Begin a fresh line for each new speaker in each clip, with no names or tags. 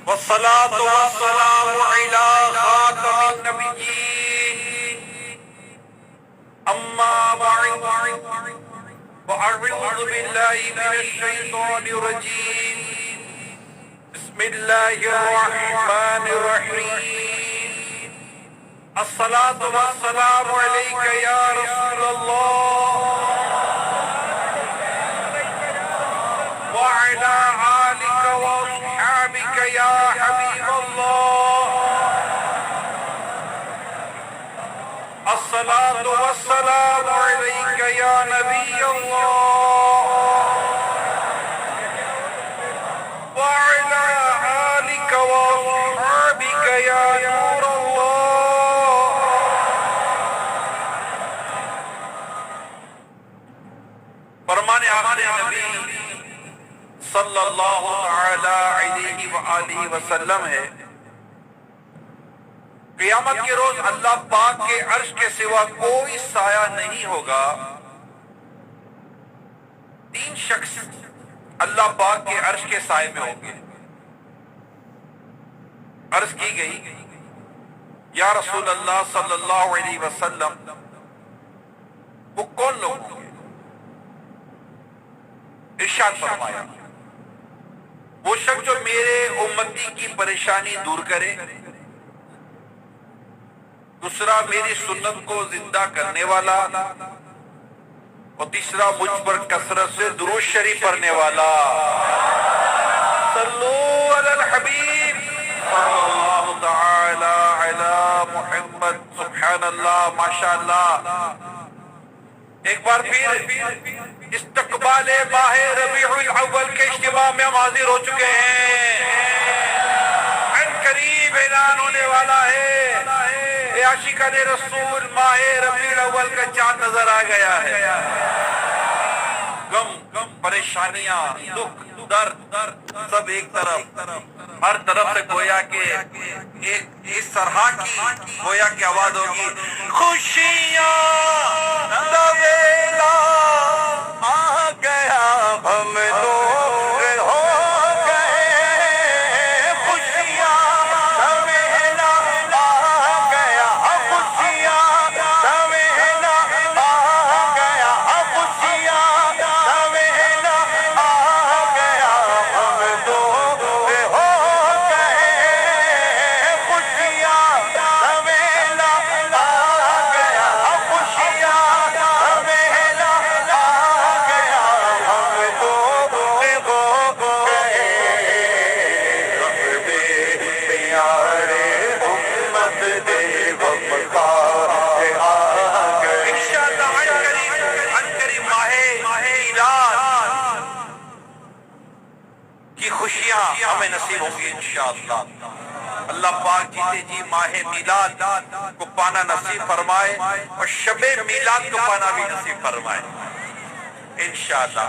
والصلاة والسلام على خاتم النبيين أما بعد وأعوذ بالله من الشيطان الرجيم بسم الله الرحمن الرحيم الصلاة والسلام عليك يا رسول الله وعلى آلك وأصحابك يا حبيب الله الصلاة والسلام عليك يا نبي الله وعلى آلك وأصحابك يا نور الله. فرمان آخر نبی صلی اللہ تعالی علیہ وآلہ وسلم ہے، قیامت کے روز اللہ پاک کے عرش کے سوا کوئی سایہ نہیں ہوگا. تین شخص اللہ پاک کے عرش کے سائے میں ہوں گے. عرض کی گئی یا رسول اللہ صلی اللہ علیہ وسلم وہ کون لوگ ہوں گے؟ ارشاد فرمایا وہ شخص جو میرے امتی کی پریشانی دور کرے، دوسرا میری سنت کو زندہ کرنے والا، اور تیسرا مجھ پر کثرت سے درود شریف پڑھنے والا. صلو علی الحبیب صلی اللہ تعالی علی محمد. سبحان اللہ، ماشاءاللہ. ایک بار پھر استقبال ماہ ربیع الاول کے اجتماع میں ہم حاضر ہو چکے ہیں. عن قریب اعلان ہونے والا ہے، اے عاشقان رسول، ماہ ربیع الاول کا چاند نظر آ گیا ہے. غم، پریشانیاں، دکھ، درد سب ایک طرف، ہر طرف سے گویا کہ ایک اس طرح کی گویا کی آواز ہوگی، خوشیاں دا ویلا آ گیا، ہم دور ہو گئے. خوشیاں دا ویلا آ گیا، خوشیاں دا ویلا آ گیا، خوشیاں دا ویلا آ گیا، ہم دور ہو گئے. خوشیاں دا ویلا آ گیا، خوشیاں دا ویلا آ گیا، ہم دور ہو گئے. رب پیارے امت دے وفادار آ گئے. انشاءاللہ عن قریب ماہ میلاد کی خوشیاں ہمیں نصیب ہوں گی انشاءاللہ. اللہ پاک جیتے جی ماہ میلاد کو پانا نصیب فرمائے اور شب میلاد کو پانا بھی نصیب فرمائے انشاءاللہ.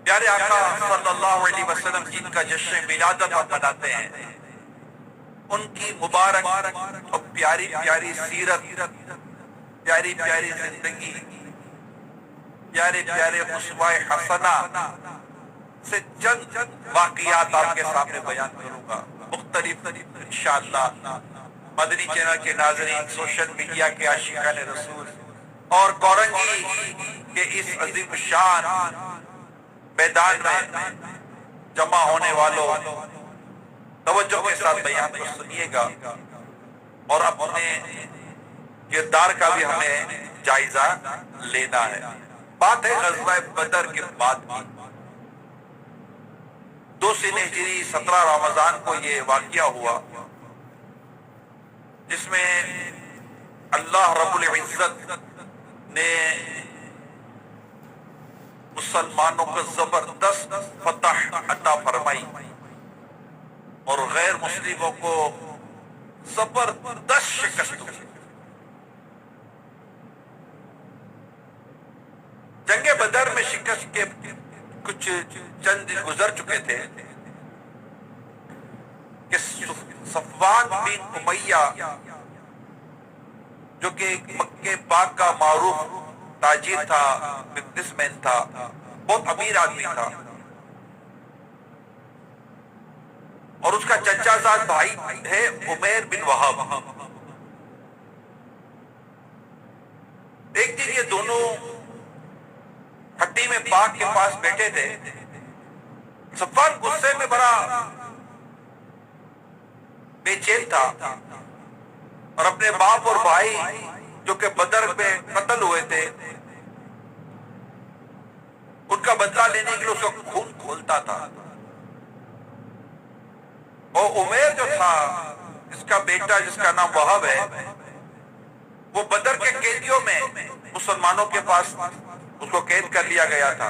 پیارے آقا صلی اللہ علیہ وسلم جن کا جشن میلادت ہم مناتے ہیں، ان کی مبارک اور پیاری پیاری سیرت، پیاری پیاری زندگی، پیارے پیارے اسوہ حسنہ سے چند واقعات آپ کے سامنے بیان کروں گا. مختلف انشاءاللہ مدنی چینل کے ناظرین، سوشل میڈیا کے عاشقان رسول اور کورنگی کے اس عظیم شان میدان میں جمع ہونے والوں توجہ کے ساتھ بیان کو سنیے گا اور اپنے کردار کا بھی ہمیں جائزہ لینا ہے. بات ہے غزوہ بدر کے بعد کی. 2 ہجری 17 رمضان کو یہ واقعہ ہوا جس میں اللہ رب العزت نے مسلمانوں کو زبردست فتح عطا فرمائی اور غیر مسلموں کو زبردست شکست ہوئی. جنگ بدر میں شکست کے کچھ چند دن گزر چکے تھے کہ صفوان بن امیہ جو کہ مکہ پاک کا معروف تاجر تھا، بزنس مین تھا، بہت امیر آدمی تھا، اور اس کا چچا زاد بھائی ہے عمیر بن وہب. ایک دن یہ دونوں ہٹی میں باغ کے پاس بیٹھے تھے. صفوان غصے میں بڑا بے چین تھا اور اپنے باپ اور بھائی جو کہ بدر میں قتل ہوئے تھے ان کا بدلہ لینے کے لیے اس کا خون کھولتا تھا. اور عمیر جو تھا اس کا بیٹا جس کا نام وہب ہے وہ بدر کے قیدیوں میں مسلمانوں کے پاس اس کو قید کر لیا گیا تھا.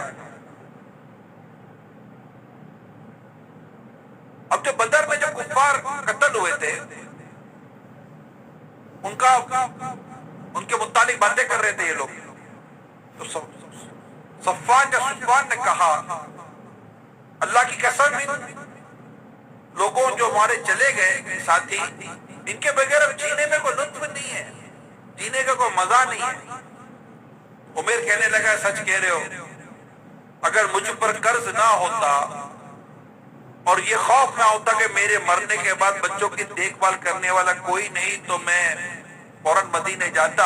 اب جو بدر میں جو کفار قتل ہوئے تھے ان کے متعلق باتیں کر رہے تھے یہ لوگ. تو صفوان نے کہا اللہ کی قسم لوگوں جو ہمارے چلے گئے ساتھی ان کے بغیر اب جینے میں کوئی لطف نہیں ہے, جینے کا کوئی مزہ نہیں ہے. عمیر کہنے لگا سچ کہہ رہے ہو, اگر مجھ پر قرض نہ ہوتا اور یہ خوف نہ ہوتا کہ میرے مرنے کے بعد بچوں کی دیکھ بھال کرنے والا کوئی نہیں تو میں فوراً مدینے جاتا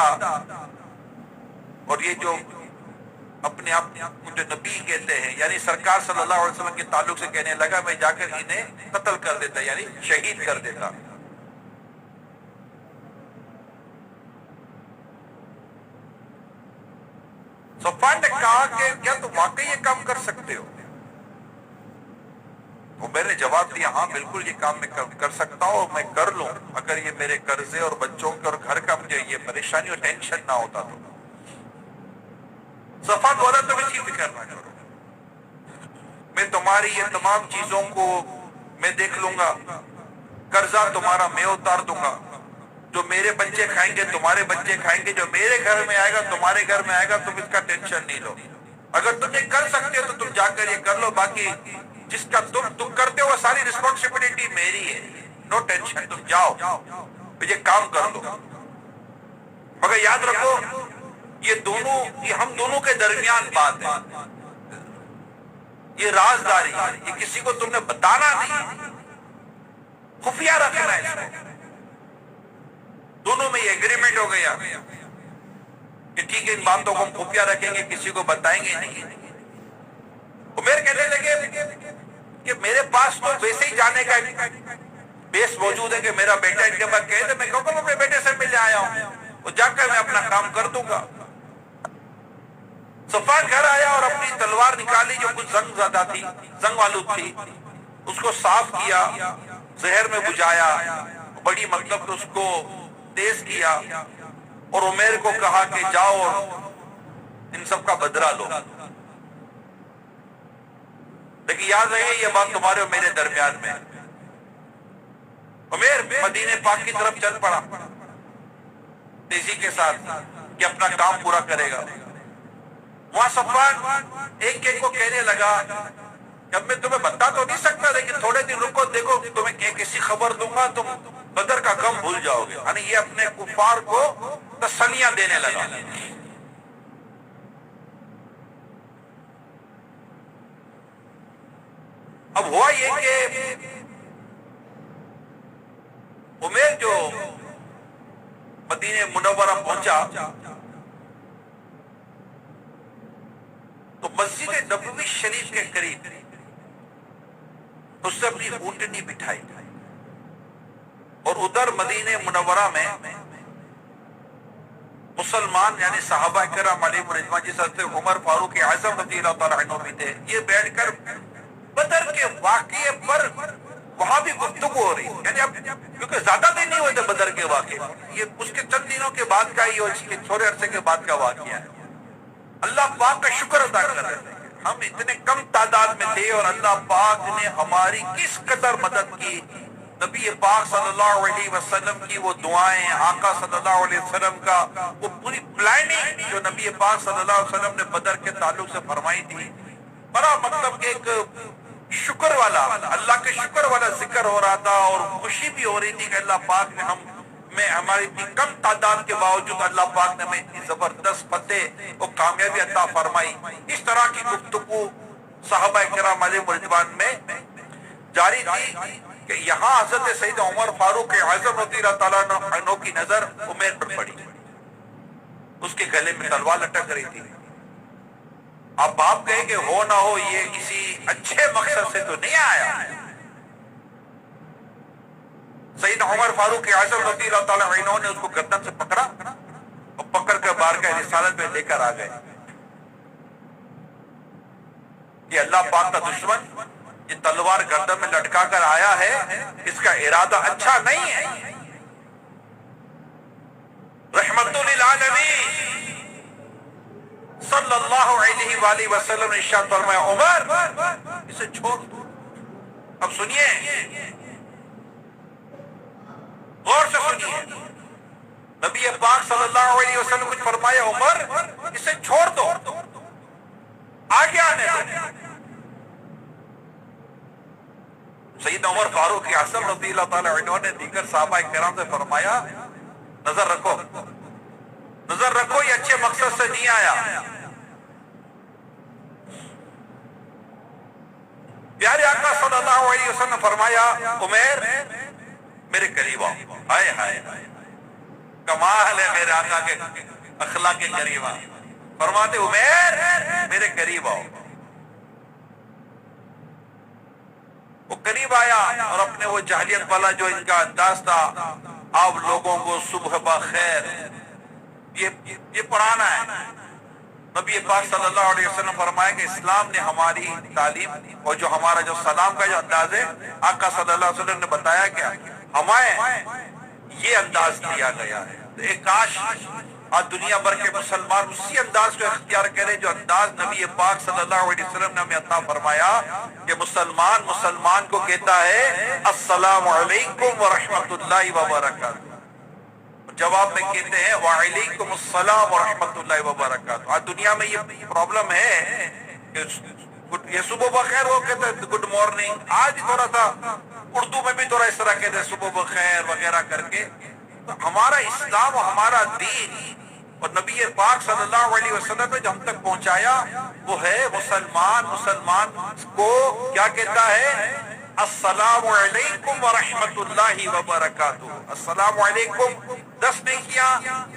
اور یہ جو اپنے آپ جو نبی کہتے ہیں یعنی سرکار صلی اللہ علیہ وسلم کے تعلق سے کہنے لگا میں جا کر انہیں قتل کر دیتا یعنی شہید کر دیتا. صفوان نے کہا کہ کیا تم واقعی یہ کام کر سکتے ہو؟ عمر نے جواب دیا ہاں بالکل یہ کام میں کر سکتا ہوں, میں کر لوں اگر یہ میرے قرضے اور بچوں کے اور گھر کا مجھے یہ پریشانی اور ٹینشن نہ ہوتا تو. صفوان بولا تم اس کی فکر نہ کرو, میں تمہاری یہ تمام چیزوں کو میں دیکھ لوں گا, قرضہ تمہارا میں اتار دوں گا, جو میرے بچے کھائیں گے تمہارے بچے کھائیں گے, جو میرے گھر میں آئے گا تمہارے گھر میں آئے گا, تم اس کا ٹینشن نہیں لو. اگر تم یہ کر سکتے ہو تو تم جا کر یہ کر لو, باقی جس کا تم کرتے ہو ساری رسپانسبلٹی میری ہے, نو ٹینشن, تم جاؤ یہ کام کر دو. مگر یاد رکھو یہ ہم دونوں کے درمیان بات ہے, یہ رازداری ہے, یہ کسی کو تم نے بتانا نہیں, خفیہ رکھنا ہے. دونوں میں یہ ایگریمنٹ ہو گیا کہ ٹھیک ہے ان باتوں کو ہم خفیہ رکھیں گے, کسی کو بتائیں گے نہیں. عمر کہنے لگے کہ میرے پاس تو ویسے ہی جانے کا بیس موجود ہے کہ میرا بیٹا ان کے بعد کہے تھے, میں کہوں گا میں اپنے بیٹے سے ملنے آیا ہوں, وہ جا کر میں اپنا کام کر دوں گا. صفوان گھر آیا اور اپنی تلوار نکالی جو کچھ زنگ آلود تھی, اس کو صاف کیا, زہر میں بجھایا, بڑی مطلب کہ اس کو تیز کیا اور عمیر کو کہا کہ جاؤ اور ان سب کا بدلہ لو. لیکن یاد رہے یہ بات تمہارے اور میرے درمیان میں. عمیر مدینے پاک کی طرف چل پڑا تیزی کے ساتھ کہ اپنا کام پورا کرے گا. وہاں صفوان ایک ایک کو کہنے لگا کہ اب میں تمہیں بتا تو نہیں سکتا لیکن تھوڑے دن رکو, دیکھو تمہیں ایک ایسی خبر دوں گا تم بدر کا غم بھول جاؤ گے. یعنی یہ اپنے کفار کو تسلیاں دینے لگا. اب ہوا یہ کہ عمیر جو مدینہ منورہ پہنچا تو مسجد نبوی شریف کے قریب اس سے اپنی اونٹنی بٹھائی اور ادھر مدینہ منورہ میں مسلمان یعنی صحابہ کرام علیہم رضوان جس حضرت عمر فاروق اعظم رضی اللہ تعالیٰ عنہ بھی تھے, یہ بیٹھ کر بدر کے واقعے پر وہاں بھی گفتگو ہو رہی. یعنی اب کیونکہ زیادہ دن نہیں ہوئے تھے بدر کے واقعے, یہ اس کے چند دنوں کے بعد کا ہی اور اس کے تھوڑے عرصے کے بعد کا واقعہ ہے. اللہ پاک کا شکر ادا کر رہے تھے, ہم اتنے کم تعداد میں تھے اور اللہ پاک نے ہماری کس قدر مدد کی. نبی پاک صلی اللہ علیہ وسلم کی وہ دعائیں, آقا صلی اللہ علیہ وسلم کا وہ پوری پلاننگ جو نبی پاک صلی اللہ علیہ وسلم نے بدر کے تعلق سے فرمائی تھی, بڑا مطلب کہ ایک شکر والا, اللہ کے شکر والا ذکر ہو رہا تھا اور خوشی بھی ہو رہی تھی کہ اللہ پاک نے ہماری اتنی کم تعداد کے باوجود اللہ پاک نے ہمیں اتنی زبردست فتح اور کامیابی عطا فرمائی. اس طرح کی گفتگو صحابہ کرام علیہم رضوان میں جاری تھی کہ یہاں حضرت سید عمر فاروق اعظم رضی اللہ تعالیٰ عنہ کی نظر عمیر پر پڑی، اس کے گلے میں تلوار لٹک رہی تھی. اب آپ کہیں کہ ہو نہ ہو یہ کسی اچھے مقصد سے تو نہیں آیا. سید عمر فاروق اعظم رضی اللہ تعالیٰ عنہ نے اس کو گردن سے پکڑا اور پکڑ کر بارگاہ رسالت میں لے کر آ گئے. یہ اللہ پاک کا دشمن یہ تلوار گردن میں لٹکا کر آیا ہے، اس کا ارادہ اچھا نہیں ہے. رحمت للعالمین صلی اللہ علیہ وآلہ وسلم نے ارشاد فرمایا عمر اسے چھوڑ دو. اب سنیے، غور سے سنیے، نبی پاک صلی اللہ علیہ وسلم نے فرمایا عمر اسے چھوڑ دو، آگے آنے دو. سید عمر فاروق اعظم رضی اللہ تعالیٰ عنہ نے دیگر صحابہ کرام سے فرمایا نظر رکھو، نظر رکھو، یہ اچھے مقصد سے نہیں آیا. پیارے آقا صلی اللہ علیہ وسلم نے فرمایا عمیر میرے قریب آؤ. ہائے ہائے کمال ہے میرے آقا کے اخلاق کے قریب آؤ. فرماتے عمیر میرے قریب آؤ. وہ قریب آیا اور اپنے وہ جاہلیت والا جو ان کا انداز تھا، آپ لوگوں کو صبح بخیر، یہ پرانا ہے. نبی پاک صلی اللہ علیہ وسلم فرمایا کہ اسلام نے ہماری تعلیم اور جو ہمارا جو سلام کا جو انداز ہے، آقا صلی اللہ علیہ وسلم نے بتایا کہ ہمیں یہ انداز دیا گیا ہے. ایک کاش آج دنیا بھر کے مسلمان اسی انداز کو اختیار کریں جو انداز نبی پاک صلی اللہ علیہ وسلم نے ہمیں عطا فرمایا کہ مسلمان کو کہتا ہے السلام علیکم ورحمۃ اللہ وبرکاتہ، جواب میں کہتے ہیں وعلیکم السلام ورحمۃ اللہ وبرکاتہ. آج دنیا میں یہ پرابلم ہے کہ یہ صبح بخیر وہ کہتے ہیں گڈ مارننگ، آج تھوڑا سا اردو میں بھی تھوڑا اس طرح کہتے ہیں صبح بخیر وغیرہ کر کے. تو ہمارا اسلام اور ہمارا دین اور نبی پاک صلی اللہ علیہ وسلم نے جو ہم تک پہنچایا وہ ہے مسلمان کو کیا کہتا ہے السلام علیکم ورحمۃ اللہ وبرکاتہ. السلام علیکم 10 نیکیاں،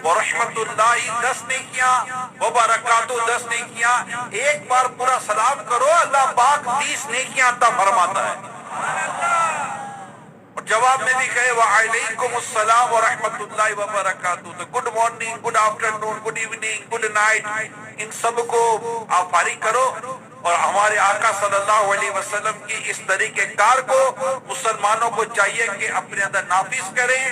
ورحمۃ اللہ 10 نیکیاں، وبرکاتہ 10 نیکیاں. ایک بار پورا سلام کرو اللہ پاک 30 نیکیاں عطا فرماتا ہے. اور جواب میں بھی کہے وعلیکم السلام ورحمۃ اللہ وبرکاتہ. تو good morning, good afternoon, good evening, good night, ان سب کو آپ فارغ کرو. اور ہمارے آقا صلی اللہ علیہ وسلم کی اس طریقے کار کو مسلمانوں کو چاہیے کہ اپنے اندر نافذ کریں.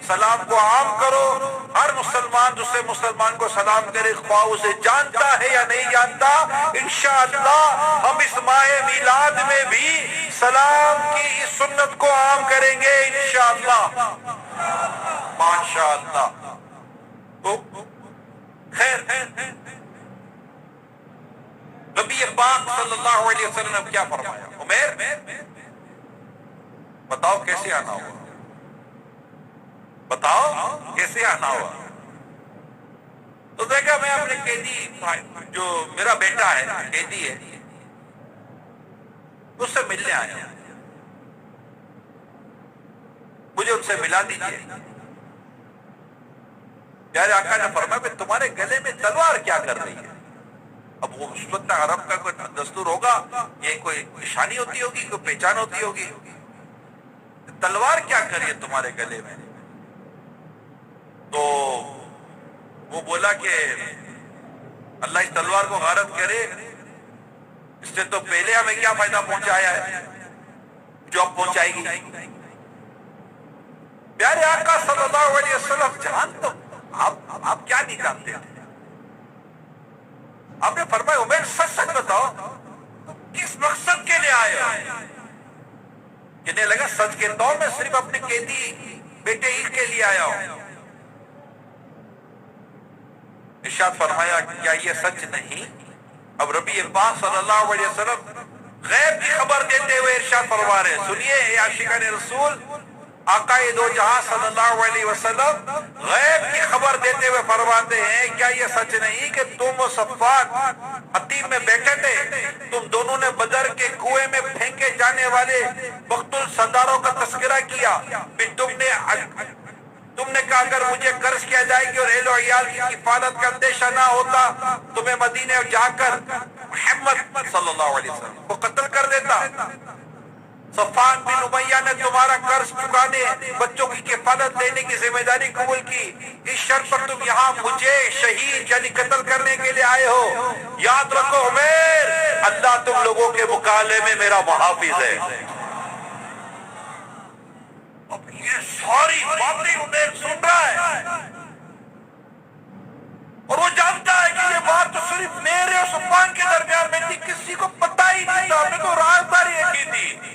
سلام کو عام کرو، ہر مسلمان دوسرے مسلمان کو سلام کرے، خواہ اسے جانتا ہے یا نہیں جانتا. انشاءاللہ ہم اس ماہ میلاد میں بھی سلام کی اس سنت کو عام کریں گے انشاءاللہ ماشاءاللہ. تو خیر، نبی پاک صلی اللہ علیہ وسلم نے کیا فرمایا عمیر بتاؤ کیسے آنا ہوا، بتاؤ کیسے آنا ہوا. تو دیکھا میں اپنے قیدی جو میرا بیٹا ہے قیدی ہے اس سے ملنے آیا، مجھے ان سے ملا دیجئے. پیارے آقا نے فرمایا کہ تمہارے گلے میں تلوار کیا کر رہی ہے. اب وہ اس وقت عرب کا کوئی دستور ہوگا، یہ کوئی نشانی ہوتی ہوگی، کوئی پہچان ہوتی ہوگی. تلوار کیا کری ہے تمہارے گلے میں؟ تو وہ بولا کہ اللہ اس تلوار کو غارت کرے، اس سے تو پہلے ہمیں کیا فائدہ پہنچایا ہے جو اب پہنچائے گی. پیارے آقا صلی اللہ علیہ وسلم جان تو آپ کیا نہیں جانتے تھے. آپ نے فرمایا عمیر سچ سچ بتاؤ کس مقصد کے لیے آئے ہو. کہنے لگا سچ کہتا ہوں میں صرف اپنے قیدی بیٹے ہی کے لیے آیا ہوں. ارشاد فرمایا کیا یہ سچ نہیں؟ اب ربی پاک صلی اللہ علیہ وسلم غیب کی خبر دیتے ہوئے ارشاد فرما رہے ہیں. سنیے اے عاشقان رسول، آقا دو جہاں صلی اللہ علیہ وسلم غیب کی خبر دیتے ہوئے فرماتے ہیں کیا یہ سچ نہیں کہ تم و صفوان حطیم میں بیٹھے تھے، تم دونوں نے بدر کے کنویں میں پھینکے جانے والے مقتول سرداروں کا تذکرہ کیا، پھر تم نے کہا اگر مجھے قرض کیا جائے گی اور اہل و عیال کی کفالت کا اندیشہ نہ ہوتا تو میں مدینے جا کر محمد صلی اللہ علیہ وسلم کو قتل کر دیتا۔ صفوان بن امیہ نے تمہارا قرض چکانے، بچوں کی کفالت لینے کی ذمہ داری قبول کی، اس شرط پر تم یہاں مجھے شہید یعنی قتل کرنے کے لیے آئے ہو۔ یاد رکھو عمیر، اللہ تم لوگوں کے مقابلے میں میرا محافظ ہے۔ اب یہ ساری باتیں عمیر سن رہا ہے اور وہ جانتا ہے کہ یہ بات تو صرف میرے اور صفوان کے درمیان میں تھی، کسی کو پتہ ہی نہیں تھا، میں تو رازداری یہ کی تھی۔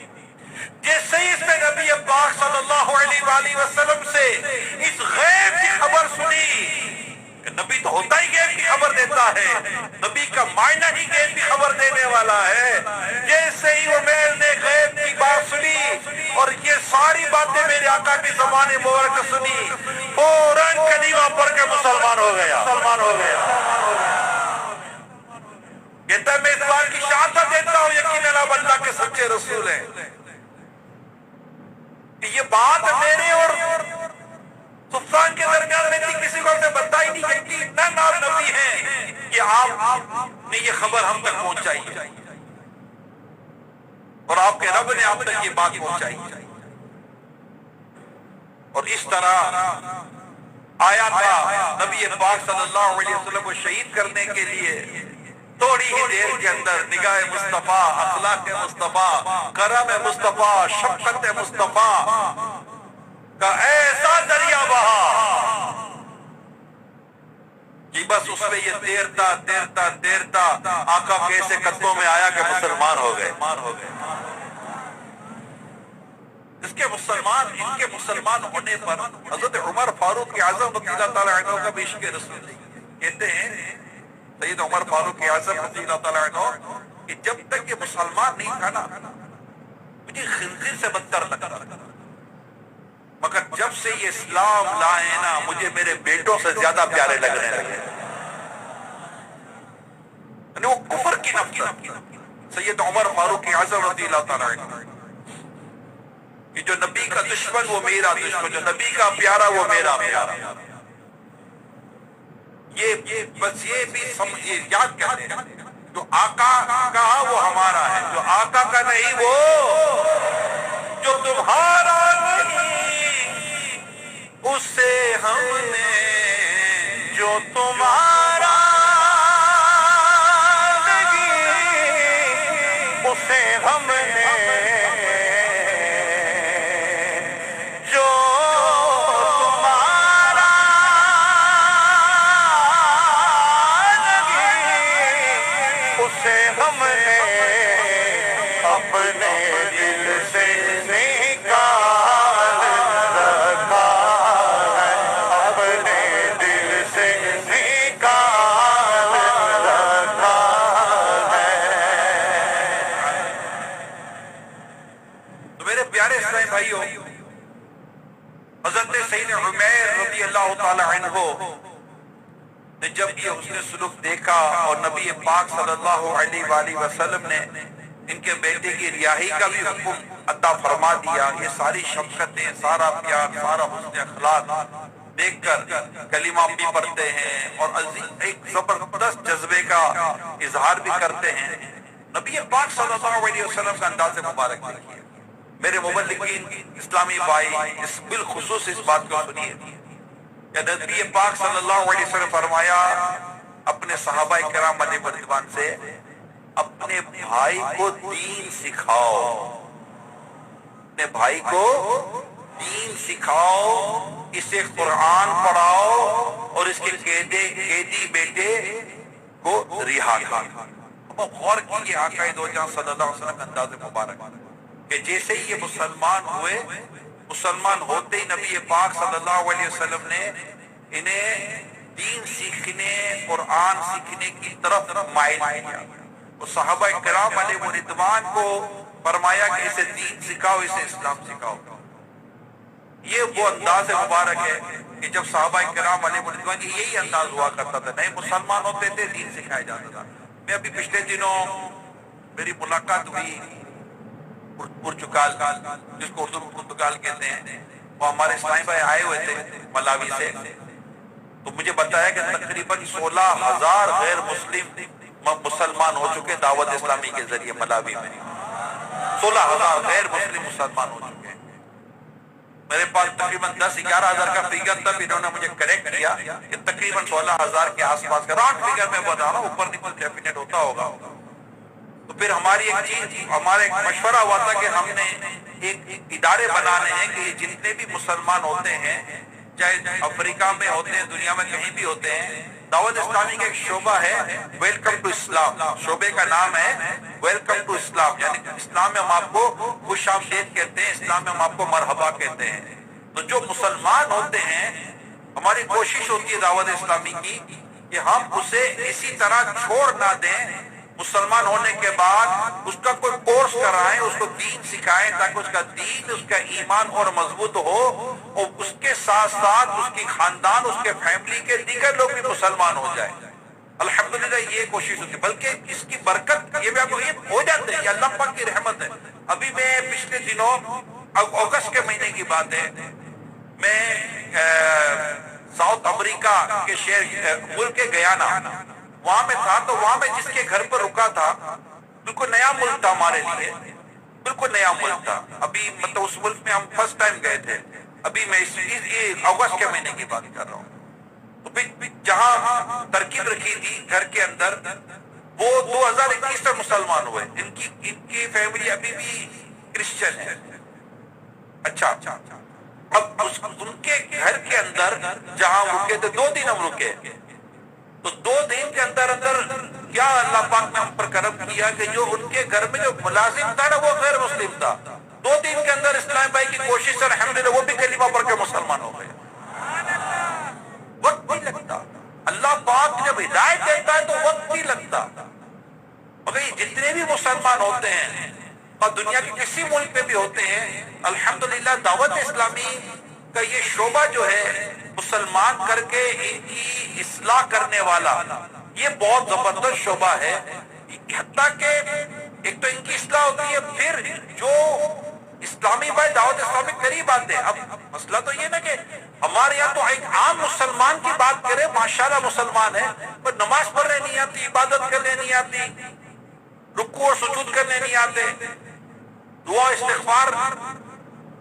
جیسے ہی اس نے نبی پاک صلی اللہ علیہ وآلہ وسلم سے اس غیب کی خبر سنی، کہ نبی تو ہوتا ہی غیب کی خبر دیتا ہے، نبی کا معنی ہی غیب کی خبر دینے والا ہے، جیسے ہی عمیر نے غیب کی بات سنی اور یہ ساری باتیں میرے آقا کی زبان مبارک سنی، فوراً کلمہ پڑھ کے مسلمان ہو گیا۔ کہتا ہے میں اس بات کی شہادت دیتا ہوں یقیناً آپ اللہ کے سچے رسول ہیں، کہ یہ بات میرے اور صفوان کے درمیان میں تھی، کسی کو ہمیں بتا ہی نہیں، یقیناً آپ نبی ہیں کہ آپ نے یہ خبر ہم تک پہنچائی ہے اور آپ کے رب نے آپ تک یہ بات پہنچائی ہے۔ اور اس طرح آیا تھا نبی پاک صلی اللہ علیہ وسلم کو شہید کرنے کے لیے تھوڑی ہی دیر کے اندر نگاہ مصطفیٰ، اخلاق مصطفیٰ، کرم مصطفیٰ، شفقت مصطفیٰ کا ایسا دریا بہا کہ بس اس میں یہ تیرتا آقا کے ایسے قدموں میں آیا کہ مسلمان ہو گئے۔ ان کے مسلمان ہونے پر حضرت عمر فاروق اعظم رضی اللہ تعالیٰ عنہ کا بھی عشق رسول کہتے ہیں، سید عمر فاروق اعظم رضی اللہ تعالیٰ عنہ کہ جب تک یہ مسلمان نہیں تھا نا مجھے خنزیر سے بدتر لگتا، مگر جب سے یہ اسلام لائے نا مجھے میرے بیٹوں سے زیادہ پیارے لگنے لگے۔ یعنی وہ کفر کی نفرت، سید عمر فاروق اعظم رضی اللہ تعالیٰ عنہ کہ جو نبی کا دشمن وہ میرا دشمن، جو نبی کا پیارا وہ میرا پیارا، یہ بس یہ بھی یاد کرتے ہیں، جو آقا کہا وہ ہمارا ہے، جو آقا کا نہیں وہ جو تمہارا نہیں، اسے ہم نے جو تمہارا نہیں، اسے ہم نے حضرت سید عمیر رضی اللہ تعالی عنہ نے جب یہ حسن سلوک دیکھا اور نبی پاک صلی اللہ علیہ وآلہ وسلم نے ان کے بیٹے کی رہائی کا بھی حکم عطا فرما دیا، یہ ساری شفقتیں، سارا پیار، سارا حسن اخلاق دیکھ کر کلمہ بھی پڑھتے ہیں اور ایک زبردست جذبے کا اظہار بھی کرتے ہیں۔ نبی پاک صلی اللہ علیہ وسلم کا انداز مبارک دیکھیے۔ میرے مبلغین اسلامی بھائی اس بالخصوص اس بات کو سنیے کہ نبی پاک صلی اللہ علیہ وسلم فرمایا اپنے صحابہ کرام علیہ رضوان سے، اپنے بھائی کو دین سکھاؤ، اپنے بھائی کو دین سکھاؤ، اسے قرآن پڑھاؤ اور اس کے قیدی بیٹے کو رہا کرو۔ غور کیجیے آقا دو جہاں صلی اللہ علیہ وسلم کا انداز مبارک کہ جیسے ہی یہ مسلمان ہوئے، مسلمان ہوتے ہی نبی پاک صلی اللہ علیہ وسلم نے انہیں دین سیکھنے، قرآن سیکھنے کی طرف مائل کیا۔ وہ صحابہ کرام علیہ رضوان کو فرمایا کہ اسے دین سکھاؤ، اسے اسلام سکھاؤ۔ یہ وہ انداز مبارک ہے کہ جب صحابہ کرام علیہ رضوان کی یہی انداز ہوا کرتا تھا، نئے مسلمان ہوتے تھے دین سکھایا جاتا تھا۔ میں ابھی پچھلے دنوں میری ملاقات ہوئی پرتگال، جس کو اردو میں پرتگال کہتے ہیں، وہ ہمارے اسلامی بھائی آئے ہوئے تھے ملاوی سے، تو مجھے بتایا کہ تقریباً 16,000 غیر مسلمان ہو چکے دعوت اسلامی کے ذریعے ملاوی میں، 16,000 غیر مسلم مسلمان ہو چکے ہیں۔ میرے پاس تقریباً 10-11,000 کا فگر تھا، انہوں نے مجھے کریکٹ کیا کہ تقریباً 16,000 کے آس پاس کا راؤنڈ فگر میں بتا رہا ہوں، اوپر نیچے ڈیفینیٹ ہوتا ہوگا۔ تو پھر ہماری ایک چیز، ہمارا ایک مشورہ ہوا تھا کہ ہم نے ایک ادارے بنانے ہیں کہ جتنے بھی مسلمان ہوتے ہیں، چاہے افریقہ میں ہوتے ہیں، دنیا میں کہیں بھی ہوتے ہیں، دعوت اسلامی کا ایک شعبہ ہے ویلکم ٹو اسلام، شعبے کا نام ہے ویلکم ٹو اسلام، یعنی اسلام میں ہم آپ کو خوش آمدید کہتے ہیں، اسلام میں ہم آپ کو مرحبا کہتے ہیں۔ تو جو مسلمان ہوتے ہیں، ہماری کوشش ہوتی ہے دعوت اسلامی کی کہ ہم اسے اسی طرح چھوڑ نہ دیں، مسلمان ہونے کے بعد اس کا کوئی کورس کرائیں، اس کو دین سکھائیں تاکہ اس کا دین، اس کا ایمان اور مضبوط ہو، اور اس کے ساتھ ساتھ اس کی خاندان، اس کے فیملی کے دیگر لوگ بھی مسلمان ہو جائیں۔ الحمدللہ یہ کوشش ہوتی ہے، بلکہ اس کی برکت یہ بھی آپ کو یہ ہو جاتے ہیں، یہ اللہ پاک کی رحمت ہے۔ ابھی میں پچھلے دنوں، اگست کے مہینے کی بات ہے، میں ساؤتھ امریکہ کے شہر ملک گیانا وہاں میں تھا، تو وہاں میں جس کے گھر پر رکا تھا، بالکل نیا ملک تھا ہمارے لیے، بالکل نیا ملک تھا۔ ابھی مطلب اس ملک میں ہم فرسٹ ٹائم گئے تھے، ابھی میں اگست کے مہینے کی بات کر رہا ہوں۔ تو جہاں ترکیب رکھی تھی گھر کے اندر، وہ 2021 میں مسلمان ہوئے، ان کی فیملی ابھی بھی کرسچن ہے۔ اچھا، اب ان کے گھر کے اندر جہاں رکے تھے، 2 دن ہم رکے، تو 2 دن کے اندر کیا اللہ پاک نے ہم پر کرم کیا کہ جو ان کے گھر میں جو ملازم تھا نا، وہ غیر مسلم تھا۔ 2 دن کے اندر اسلام بھائی کی کوشش سے الحمدللہ وہ بھی کلمہ پڑھ کے مسلمان ہو گئے۔ وقت نہیں لگتا، اللہ پاک جب ہدایت دیتا ہے تو وقت نہیں لگتا۔ مگر یہ جتنے بھی مسلمان ہوتے ہیں اور دنیا کے کسی ملک میں بھی ہوتے ہیں، الحمدللہ دعوت اسلامی کا یہ شعبہ جو ہے مسلمان کر کے ان کی اصلاح کرنے والا، یہ بہت زبردست شعبہ ہے۔ حتیٰ کہ ایک تو ان کی اصلاح ہوتی ہے، پھر جو اسلامی بھائی دعوت اسلامی قریب آتے ہیں۔ اب مسئلہ تو یہ نا کہ ہمارے یہاں تو ایک عام مسلمان کی بات کرے، ماشاءاللہ مسلمان ہے، پر نماز پڑھنے نہیں آتی، عبادت کرنے نہیں آتی، رکوع اور سجود کرنے نہیں آتے، دعا استغفار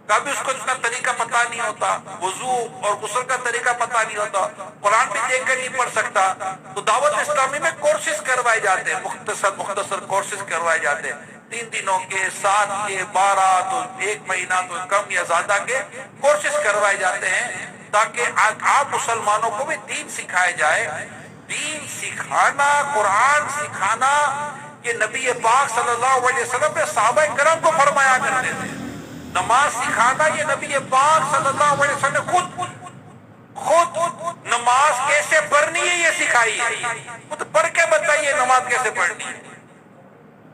کا بھی اس کو اتنا طریقہ پتہ نہیں ہوتا، وضو اور غسل کا طریقہ پتہ نہیں ہوتا، قرآن بھی دیکھ کر نہیں پڑھ سکتا۔ تو دعوت اسلامی میں کورسز کروائے جاتے ہیں، مختصر کورسز کروائے جاتے ہیں، 3 دنوں کے، 7 کے، 12 تو 1 مہینہ تو کم یا زیادہ کے کورسز کروائے جاتے ہیں، تاکہ آپ مسلمانوں کو بھی دین سکھائے جائے۔ دین سکھانا، قرآن سکھانا، یہ نبی پاک صلی اللہ علیہ وسلم نے صحابہ کرام کو فرمایا کرتے تھے۔ نماز سکھانا، یہ نبی پاک صلی اللہ علیہ وسلم نے خود نماز کیسے پڑھنی ہے یہ سکھائی ہے، خود پڑھ کے بتائیے نماز کیسے پڑھنی ہے۔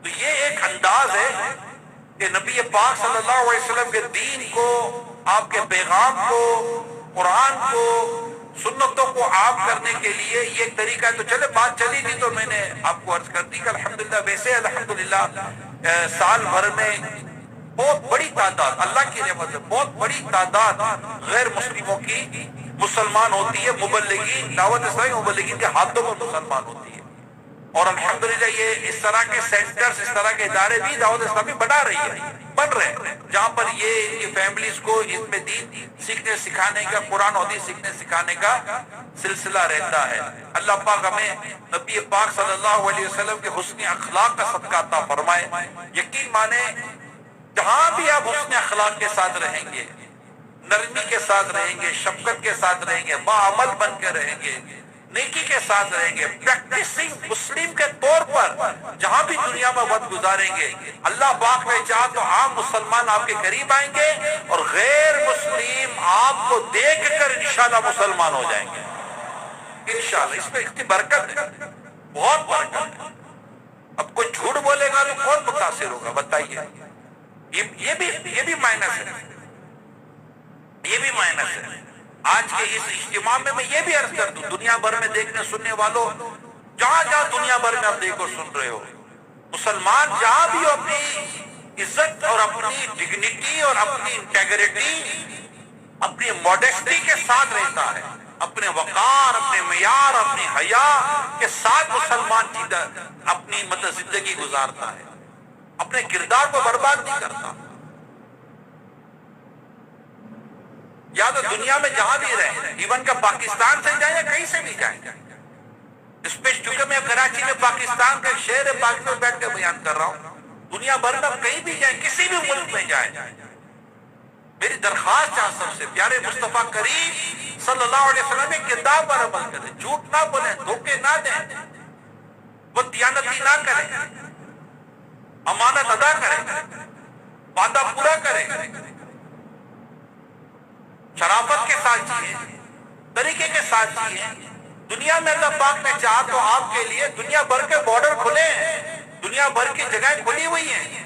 تو یہ ایک انداز ہے کہ نبی پاک صلی اللہ علیہ وسلم کے دین کو، آپ کے پیغام کو، قرآن کو، سنتوں کو عام کرنے کے لیے یہ ایک طریقہ ہے۔ تو چلے بات چلی تھی تو میں نے آپ کو عرض کر دی کہ الحمدللہ، ویسے الحمدللہ سال بھر میں بہت بڑی تعداد، اللہ کی رحمت سے بہت بڑی تعداد غیر مسلموں کی مسلمان ہوتی ہے، مبلغین، دعوت اسلامی مبلغین کے ہاتھوں میں مسلمان ہوتی ہے۔ اور الحمدللہ یہ اس طرح کے سینٹرز، اس طرح کے ادارے بھی دعوت اسلامی بنا رہی ہے، بن رہے ہیں، جہاں پر یہ فیملیز کو اس میں دین سیکھنے سکھانے کا، قرآن حدیث سیکھنے سکھانے کا سلسلہ رہتا ہے۔ اللہ پاک ہمیں نبی پاک صلی اللہ علیہ وسلم کے حسن اخلاق کا صدقہ عطا فرمائے۔ یقین مانے جہاں بھی آپ حسن اخلاق کے ساتھ رہیں گے، نرمی کے ساتھ رہیں گے، شفقت کے ساتھ رہیں گے، باعمل بن کے رہیں گے، نیکی کے ساتھ رہیں گے، پریکٹسنگ مسلم کے طور پر جہاں بھی دنیا میں وقت گزاریں گے، اللہ پاک نے چاہا تو عام مسلمان آپ کے قریب آئیں گے اور غیر مسلم آپ کو دیکھ کر انشاءاللہ مسلمان ہو جائیں گے انشاءاللہ۔ اس میں اتنی برکت ہے، بہت برکت ہے۔ اب کوئی جھوٹ بولے گا تو کون متاثر ہوگا بتائیے؟ یہ بھی مائنس ہے، یہ بھی مائنس ہے۔ آج کے اس اجتماع میں میں یہ بھی عرض کر دوں، دنیا بھر میں دیکھنے سننے والوں، جہاں جہاں دنیا بھر میں آپ دیکھ اور سن رہے ہو، مسلمان جہاں بھی ہو، اپنی عزت اور اپنی ڈگنیٹی اور اپنی انٹیگریٹی، اپنی موڈیسٹی کے ساتھ رہتا ہے، اپنے وقار، اپنے معیار، اپنی حیا کے ساتھ مسلمان اپنی زندگی گزارتا ہے، اپنے کردار کو برباد نہیں کرتا۔ یا تو دنیا میں جہاں بھی رہیں، ایون کہ پاکستان سے جائیں یا کہیں سے بھی جائیں، چونکہ میں کراچی میں پاکستان کا ایک شہر ہے، پاکستان میں بیٹھ کے بیان کر رہا ہوں، دنیا بھر میں کہیں بھی جائیں، کسی بھی ملک میں جائیں، میری درخواست ہے سب سے، پیارے مصطفیٰ کریم صلی اللہ علیہ وسلم کے کردار پر عمل کریں، جھوٹ نہ بولیں، دھوکے نہ دیں، وہ دیانتی نہ کریں، امانت ادا کریں، وعدہ پورا کریں، شرافت کے ساتھ جیئیں، طریقے کے ساتھ جیئیں۔ دنیا میں اللہ پاک نے چاہا تو آپ کے لیے دنیا بھر کے بارڈر کھلے ہیں، دنیا بھر کی جگہیں کھلی ہوئی ہیں،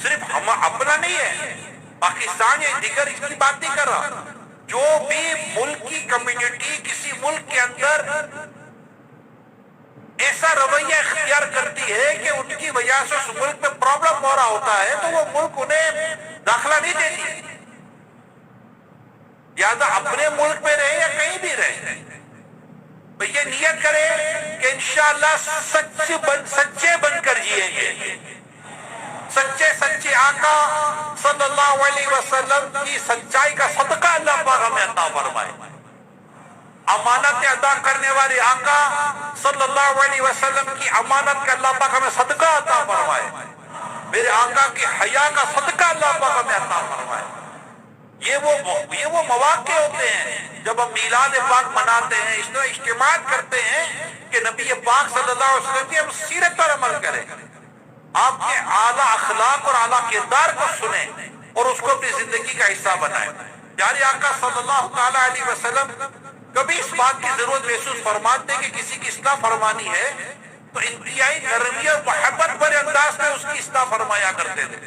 صرف ہم اپنا نہیں ہے، پاکستان یا دیگر اس کی بات نہیں کر رہا، جو بھی ملک کی کمیونٹی کسی ملک کے اندر ایسا رویہ اختیار کرتی ہے کہ ان کی وجہ سے اس ملک میں پرابلم ہو رہا ہوتا ہے تو وہ ملک انہیں داخلہ نہیں دیتی، لہذا اپنے ملک میں رہے یا کہیں بھی رہے، یہ نیت کرے کہ انشاءاللہ سچے بن کر جئیں گے، سچے آقا صلی اللہ علیہ وسلم کی سچائی کا صدقہ اللہ پاک ہمیں عطا فرمائے، امانت ادا کرنے والے آقا صلی اللہ علیہ وسلم کی امانت کا اللہ پاک ہمیں صدقہ عطا فرمائے، میرے آقا کی حیا کا صدقہ اللہ پاک ہمیں عطا فرمائے۔ یہ وہ مواقع ہوتے ہیں جب ہم میلاد پاک مناتے ہیں، اس طرح اجتماعات کرتے ہیں کہ نبی پاک صلی اللہ علیہ وسلم کی ہم سیرت پر عمل کریں، آپ کے اعلیٰ اخلاق اور اعلیٰ کردار کو سنیں اور اس کو اپنی زندگی کا حصہ بنائیں۔ پیارے آقا صلی اللہ تعالیٰ علیہ وسلم کبھی اس بات کی ضرورت محسوس فرماتے کہ کسی کی اصلاح فرمانی ہے تو انتہائی نرمی اور محبت بھرے انداز میں اس کی اصلاح فرمایا کرتے تھے۔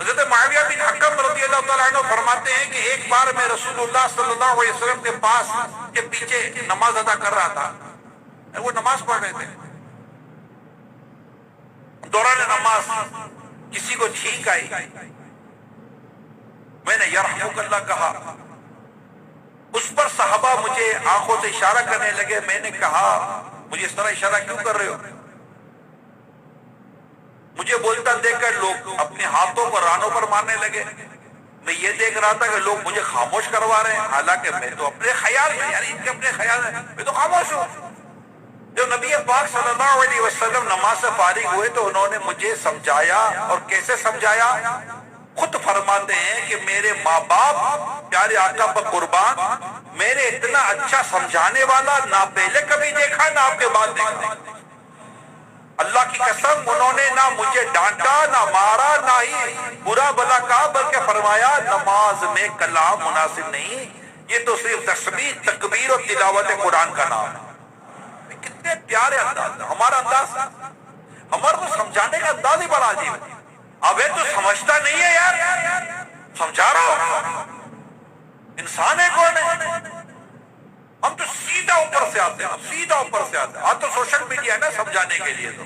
حضرت معاویہ بن حکم رضی اللہ تعالیٰ عنہ فرماتے ہیں کہ ایک بار میں رسول اللہ صلی اللہ علیہ وسلم کے پاس کے پیچھے نماز ادا کر رہا تھا، وہ نماز پڑھ رہے تھے، دوران نماز کسی کو چھینک آئی، میں نے یرحمک اللہ کہا، اس پر صحابہ مجھے آنکھوں سے اشارہ کرنے لگے، میں نے کہا مجھے اس طرح اشارہ کیوں کر رہے ہو؟ مجھے بولتا دیکھ کر لوگ اپنے ہاتھوں پر رانوں پر مارنے لگے، میں یہ دیکھ رہا تھا کہ لوگ مجھے خاموش کروا رہے ہیں، حالانکہ میں تو اپنے خیال میں، یعنی ان کے اپنے خیال میں میں تو خاموش ہوں۔ جب نبی پاک صلی اللہ علیہ وسلم نماز سے فارغ ہوئے تو انہوں نے مجھے سمجھایا، اور کیسے سمجھایا؟ خود فرماتے ہیں کہ میرے ماں باپ پیارے آقا پر قربان، میرے اتنا اچھا سمجھانے والا نہ پہلے کبھی دیکھا نہ آپ کے بعد دیکھا، اللہ کی قسم انہوں نے نہ مجھے ڈانٹا نہ مارا نہ ہی برا بلا کہا، بلکہ فرمایا نماز میں کلام مناسب نہیں، یہ تو صرف تسبیح، تکبیر اور تلاوت قرآن کا نام ہے۔ کتنے پیارے انداز، ہمارا انداز، ہمارا تو سمجھانے کا انداز ہی بڑا عجیب ہے۔ اب تو سمجھتا نہیں ہے یار، سمجھا رہا ہوں، انسان ہے کون ہے؟ ہم تو سیدھا اوپر سے آتے ہیں، سیدھا اوپر سے آتے ہیں۔ آج تو سوشل میڈیا ہے نا سمجھانے کے لیے، تو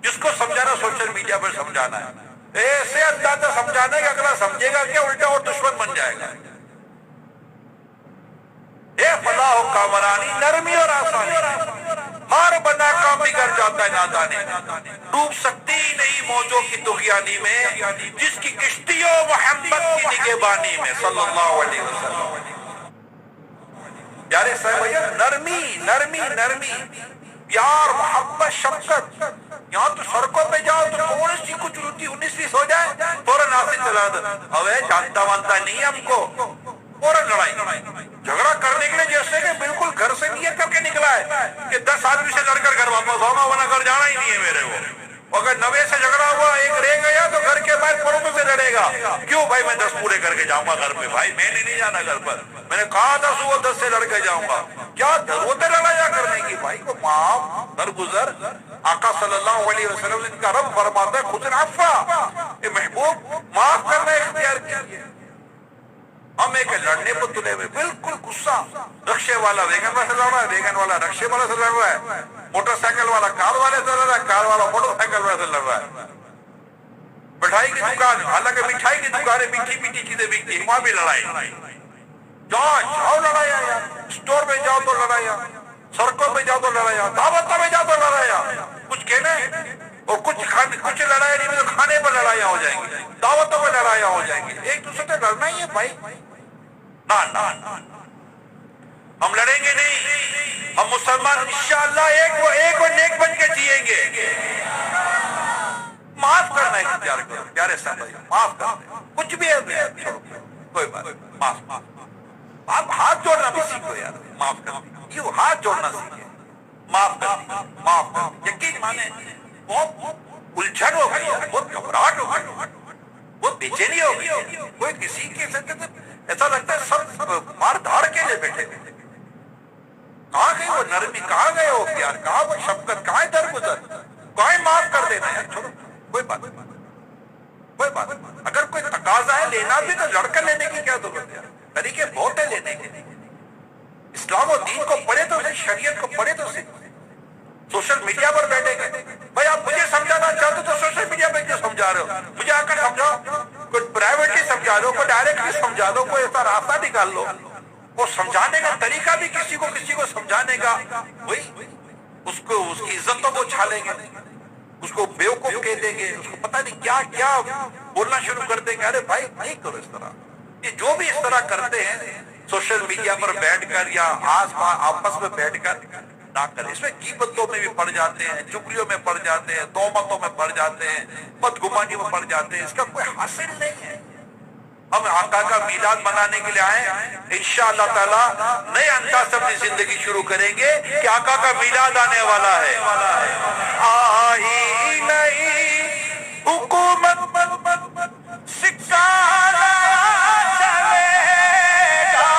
جس کو سمجھانا سوشل میڈیا پر سمجھانا ہے، ایسے انداز سے سمجھانا ہے کہ اگلا سمجھے گا کہ الٹا اور دشمن بن جائے گا۔ اے فلاح و کامرانی، نرمی اور آسانی، ہر بنا کام بگڑ جاتا ہے نادانی، ڈوب سکتی نہیں موجوں کی طغیانی میں، جس کی کشتیوں محمد کی نگہبانی میں صلی اللہ علیہ وسلم۔ پیارے صاحب، نرمی، پیار، محبت، شفقت، یہاں تو سڑکوں پہ جاؤ تو تھوڑی سی کچھ 19 ہو جائے فوراً آسے چلا دو، اوے جانتا وانتا نہیں ہم کو، فوراً لڑائی جھگڑا کرنے کے لیے، جیسے کہ بالکل گھر سے نیت کر کے نکلا ہے کہ 10 آدمی سے لڑ کر گھر واپس آؤں گا، ورنہ گھر جانا ہی نہیں ہے میرے کو۔ اگر 9 سے جھگڑا ہوا، ایک رہ گیا تو گھر کے باہر پڑوسوں سے لڑے گا، کیوں بھائی میں 10 پورے کر کے جاؤں گا گھر پہ، بھائی میں نے نہیں جانا گھر پر، میں نے کہا تھا صبح 10 سے لڑ کے جاؤں گا، کیا ضرورت ہے لڑایا کرنے کی؟ بھائی کو معاف درگزر، آقا صلی اللہ علیہ وسلم نے ان کا رب فرماتا ہے خود العفو، کہ محبوب معاف کرنا اختیار کیجیے۔ ہم ایک لڑنے پر تلے ہوئے، بالکل غصہ، رکشے والا ویگن والا سے لڑ رہا ہے، ویگن والا رکشے والا سے لڑ رہا ہے، موٹر سائیکل والا کار والے سے لڑ رہا ہے، کار والا موٹر سائیکل والے سے لڑ رہا ہے۔ مٹھائی کی دکان، حالانکہ مٹھائی کی دکانیں میٹھی میٹھی چیزیں بکتی ہیں، وہاں بھی لڑائی، جہاں جاؤ لڑایا، اسٹور میں جاؤ تو لڑایا، سڑکوں پہ جاؤ تو لڑایا، دعوتوں میں جاؤ تو لڑایا، کچھ کہنا ہے اور کچھ لڑائی نہیں، تو کھانے پر لڑائیاں ہو جائیں گی، دعوتوں میں لڑائیاں ہو جائیں گی، ایک دوسرے سے لڑنا ہی ہے بھائی۔ نہ ہم لڑیں گے نہیں، ہم مسلمان انشاءاللہ ایک اور نیک بن کے جیئیں گے۔ معاف کرنا اختیار کرو پیارے صاحب، معاف کر دیں، کچھ بھی ہے چھوڑو، کوئی بات، معاف۔ آپ ہاتھ جوڑنا بھی سیکھو یار، معاف کر دیں، یوں ہاتھ جوڑنا سیکھیں، معاف کر دیں، معاف کر دیں۔ یقین مانے بہت الجھن ہو گئی، بہت گھبراہٹ ہو گئی، بہت بے چینی ہو گئی، کوئی کسی کے ایسا لگتا ہے سب مار دھاڑ کے لے بیٹھے گئے۔ کہاں گئی وہ نرمی، کہاں گئے وہ پیار، کہاں وہ شفقت، کہاں درگزر، کہاں معاف کر دینا ہے، چھوڑو کوئی بات، کوئی بات۔ اگر کوئی تقاضا ہے لینا بھی تو لڑ کر لینے کی کیا ضرورت ہے، طریقے بہت ہے لینے کے۔ اسلام و دین کو پڑھے تو شریعت کو پڑھے تو صحیح۔ سوشل میڈیا پر بیٹھے گئے، بھائی آپ مجھے سمجھانا چاہتے تو سوشل میڈیا پہ کیوں سمجھا رہے ہو، مجھے آ کر سمجھاؤ، کوئی پرائیویٹلی سمجھا دو، کوئی ڈائریکٹلی سمجھا دو، کوئی ایسا راستہ نکال لو۔ وہ سمجھانے کا طریقہ بھی کسی کو سمجھانے کا، وہی اس کی عزتوں کو چھالیں گے، اس کو بیوقوف کہہ دیں گے، اس کو پتہ نہیں کیا کیا بولنا شروع کر دیں گے۔ ارے بھائی نہیں کرو اس طرح، یہ جو بھی اس طرح کرتے ہیں سوشل میڈیا پر بیٹھ کر یا آپس میں بیٹھ کر، نہ کریں۔ اس میں غیبتوں میں بھی پڑ جاتے ہیں، چگلیوں میں پڑ جاتے ہیں، تہمتوں میں پڑ جاتے ہیں، بدگمانی میں پڑ جاتے ہیں، اس کا کوئی حاصل نہیں ہے۔ ہم آقا کا میلاد منانے کے لیے آئے، انشاءاللہ تعالی نئے انداز سے اپنی زندگی شروع کریں گے کہ آقا کا میلاد آنے والا ہے۔ آئی نئی حکومت سکھانا چلے گا،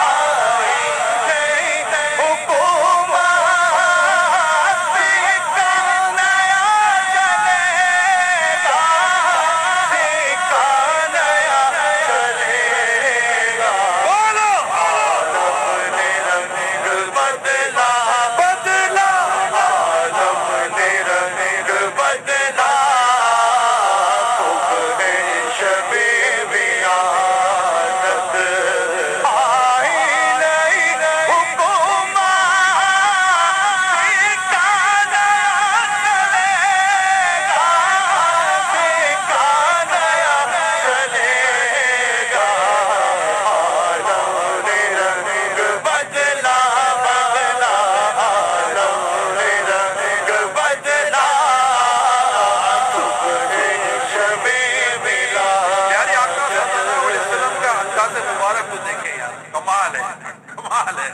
آئی نئی حکومت سکھانا چلے گا، سکھانا چلے گا۔ بولو عالم نے رنگ بدلا، بدلا عالم نے رنگ بدلا، صبح شب بیانت آئی نئی حکومت سکھانا چلے گا، سکھانا چلے گا، عالم نے رنگ بدلا، بدلا عالم نے رنگ بدلا، صبح شب بیانت۔ پیارے آقا صلی اللہ علیہ وسلم کا انداز مبارک کو دیکھیں یار، کمال ہے، کمال ہے،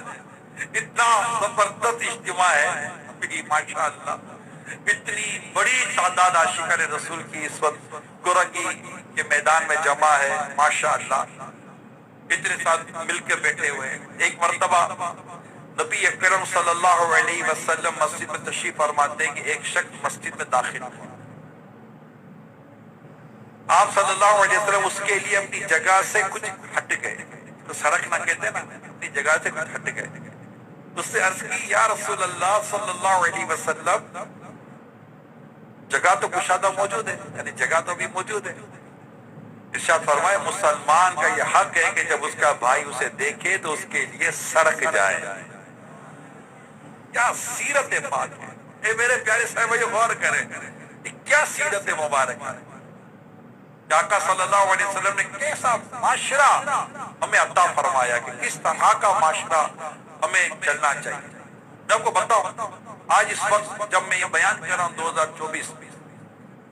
اتنا زبردست اجتماع ہے ابھی ماشاءاللہ، اتنی بڑی تعداد عاشقان رسول کی اس وقت قرگی کے میدان میں جمع ہے ماشاءاللہ، اتنے ساتھ مل کے بیٹھے ہوئے ہیں۔ ایک مرتبہ نبی اکرم صلی اللہ علیہ وسلم مسجد میں تشریف فرماتے ہیں کہ ایک شخص مسجد میں داخل ہوا، آپ صلی اللہ علیہ وسلم اس کے لیے اپنی جگہ سے کچھ ہٹ گئے، تو سڑک نہ کہتے نا، اپنی جگہ سے کچھ ہٹ گئے، اس سے عرض کی یا رسول اللہ صلی اللہ علیہ وسلم، جگہ تو کشادہ موجود ہے، یعنی جگہ تو بھی موجود ہے۔ ارشاد فرمائے مسلمان کا یہ حق ہے کہ جب اس کا بھائی اسے دیکھے تو اس کے لیے سڑک جائے۔ کیا سیرت پاک ہے، اے میرے پیارے صاحب یہ غور کریں، کیا سیرت مبارک ہے۔ آقا صلی اللہ علیہ وسلم نے کیسا معاشرہ ہمیں عطا فرمایا کہ کس طرح کا معاشرہ ہمیں چلنا چاہیے۔ میں آپ کو بتاؤں، آج اس وقت جب میں یہ بیان کر رہا ہوں 2024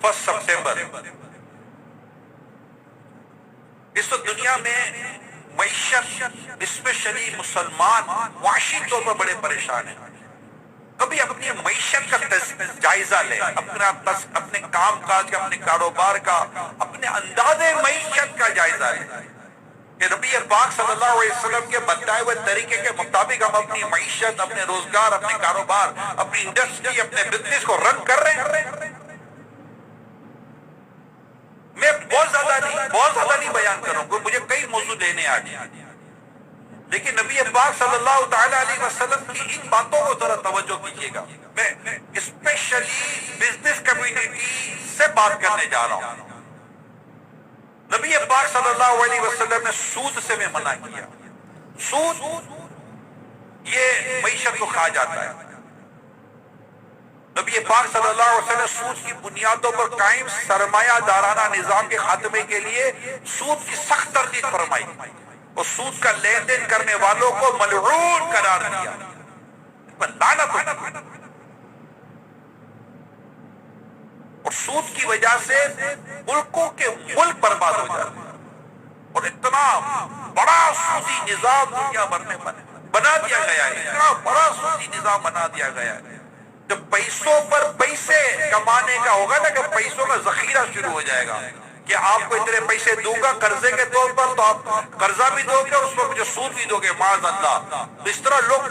1 سپٹمبر، اس وقت دنیا میں معیشت اسپیشلی مسلمان معاشی طور پر بڑے پریشان ہیں۔ کبھی اپنی معیشت کا جائزہ لیں، اپنے کام کاج کا، اپنے کاروبار کا، اپنے انداز معیشت کا جائزہ لیں کہ نبی پاک صلی اللہ علیہ وسلم کے بتائے ہوئے طریقے کے مطابق ہم اپنی معیشت، اپنے روزگار، اپنے کاروبار، اپنی انڈسٹری، اپنے بزنس کو رن کر رہے ہیں۔ میں بہت زیادہ نہیں بیان کروں گا، مجھے کئی موضوع لینے آ گئے، لیکن نبی پاک صلی اللہ تعالی علیہ وسلم کی ان باتوں کو ذرا توجہ کیجیے گا. میں اسپیشلی بزنس کمیونٹی سے بات کرنے جا رہا ہوں. نبی پاک صلی اللہ علیہ وسلم نے سود سے میں منع کیا. سود یہ معیشت کو کھا جاتا ہے. نبی پاک صلی اللہ علیہ وسلم نے سود کی بنیادوں پر قائم سرمایہ دارانہ نظام کے خاتمے کے لیے سود کی سخت تردید فرمائی اور سود کا لین دین کرنے والوں کو ملعون قرار دیا. لعنت ہو. اور سود کی وجہ سے ملکوں کے ملک برباد ہو جاتے ہیں. اور اتنا بڑا سودی نظام دنیا بھر میں بنا دیا گیا ہے. اتنا بڑا سودی نظام بنا دیا گیا ہے. جب پیسوں پر پیسے کمانے کا ہوگا نا کہ پیسوں کا ذخیرہ شروع ہو جائے گا کہ آپ کو اتنے پیسے دوں گا قرضے کے طور پر تو آپ قرضہ بھی دو گے اور اس پر مجھے سود بھی دو گے معاذ اللہ. اس طرح لوگ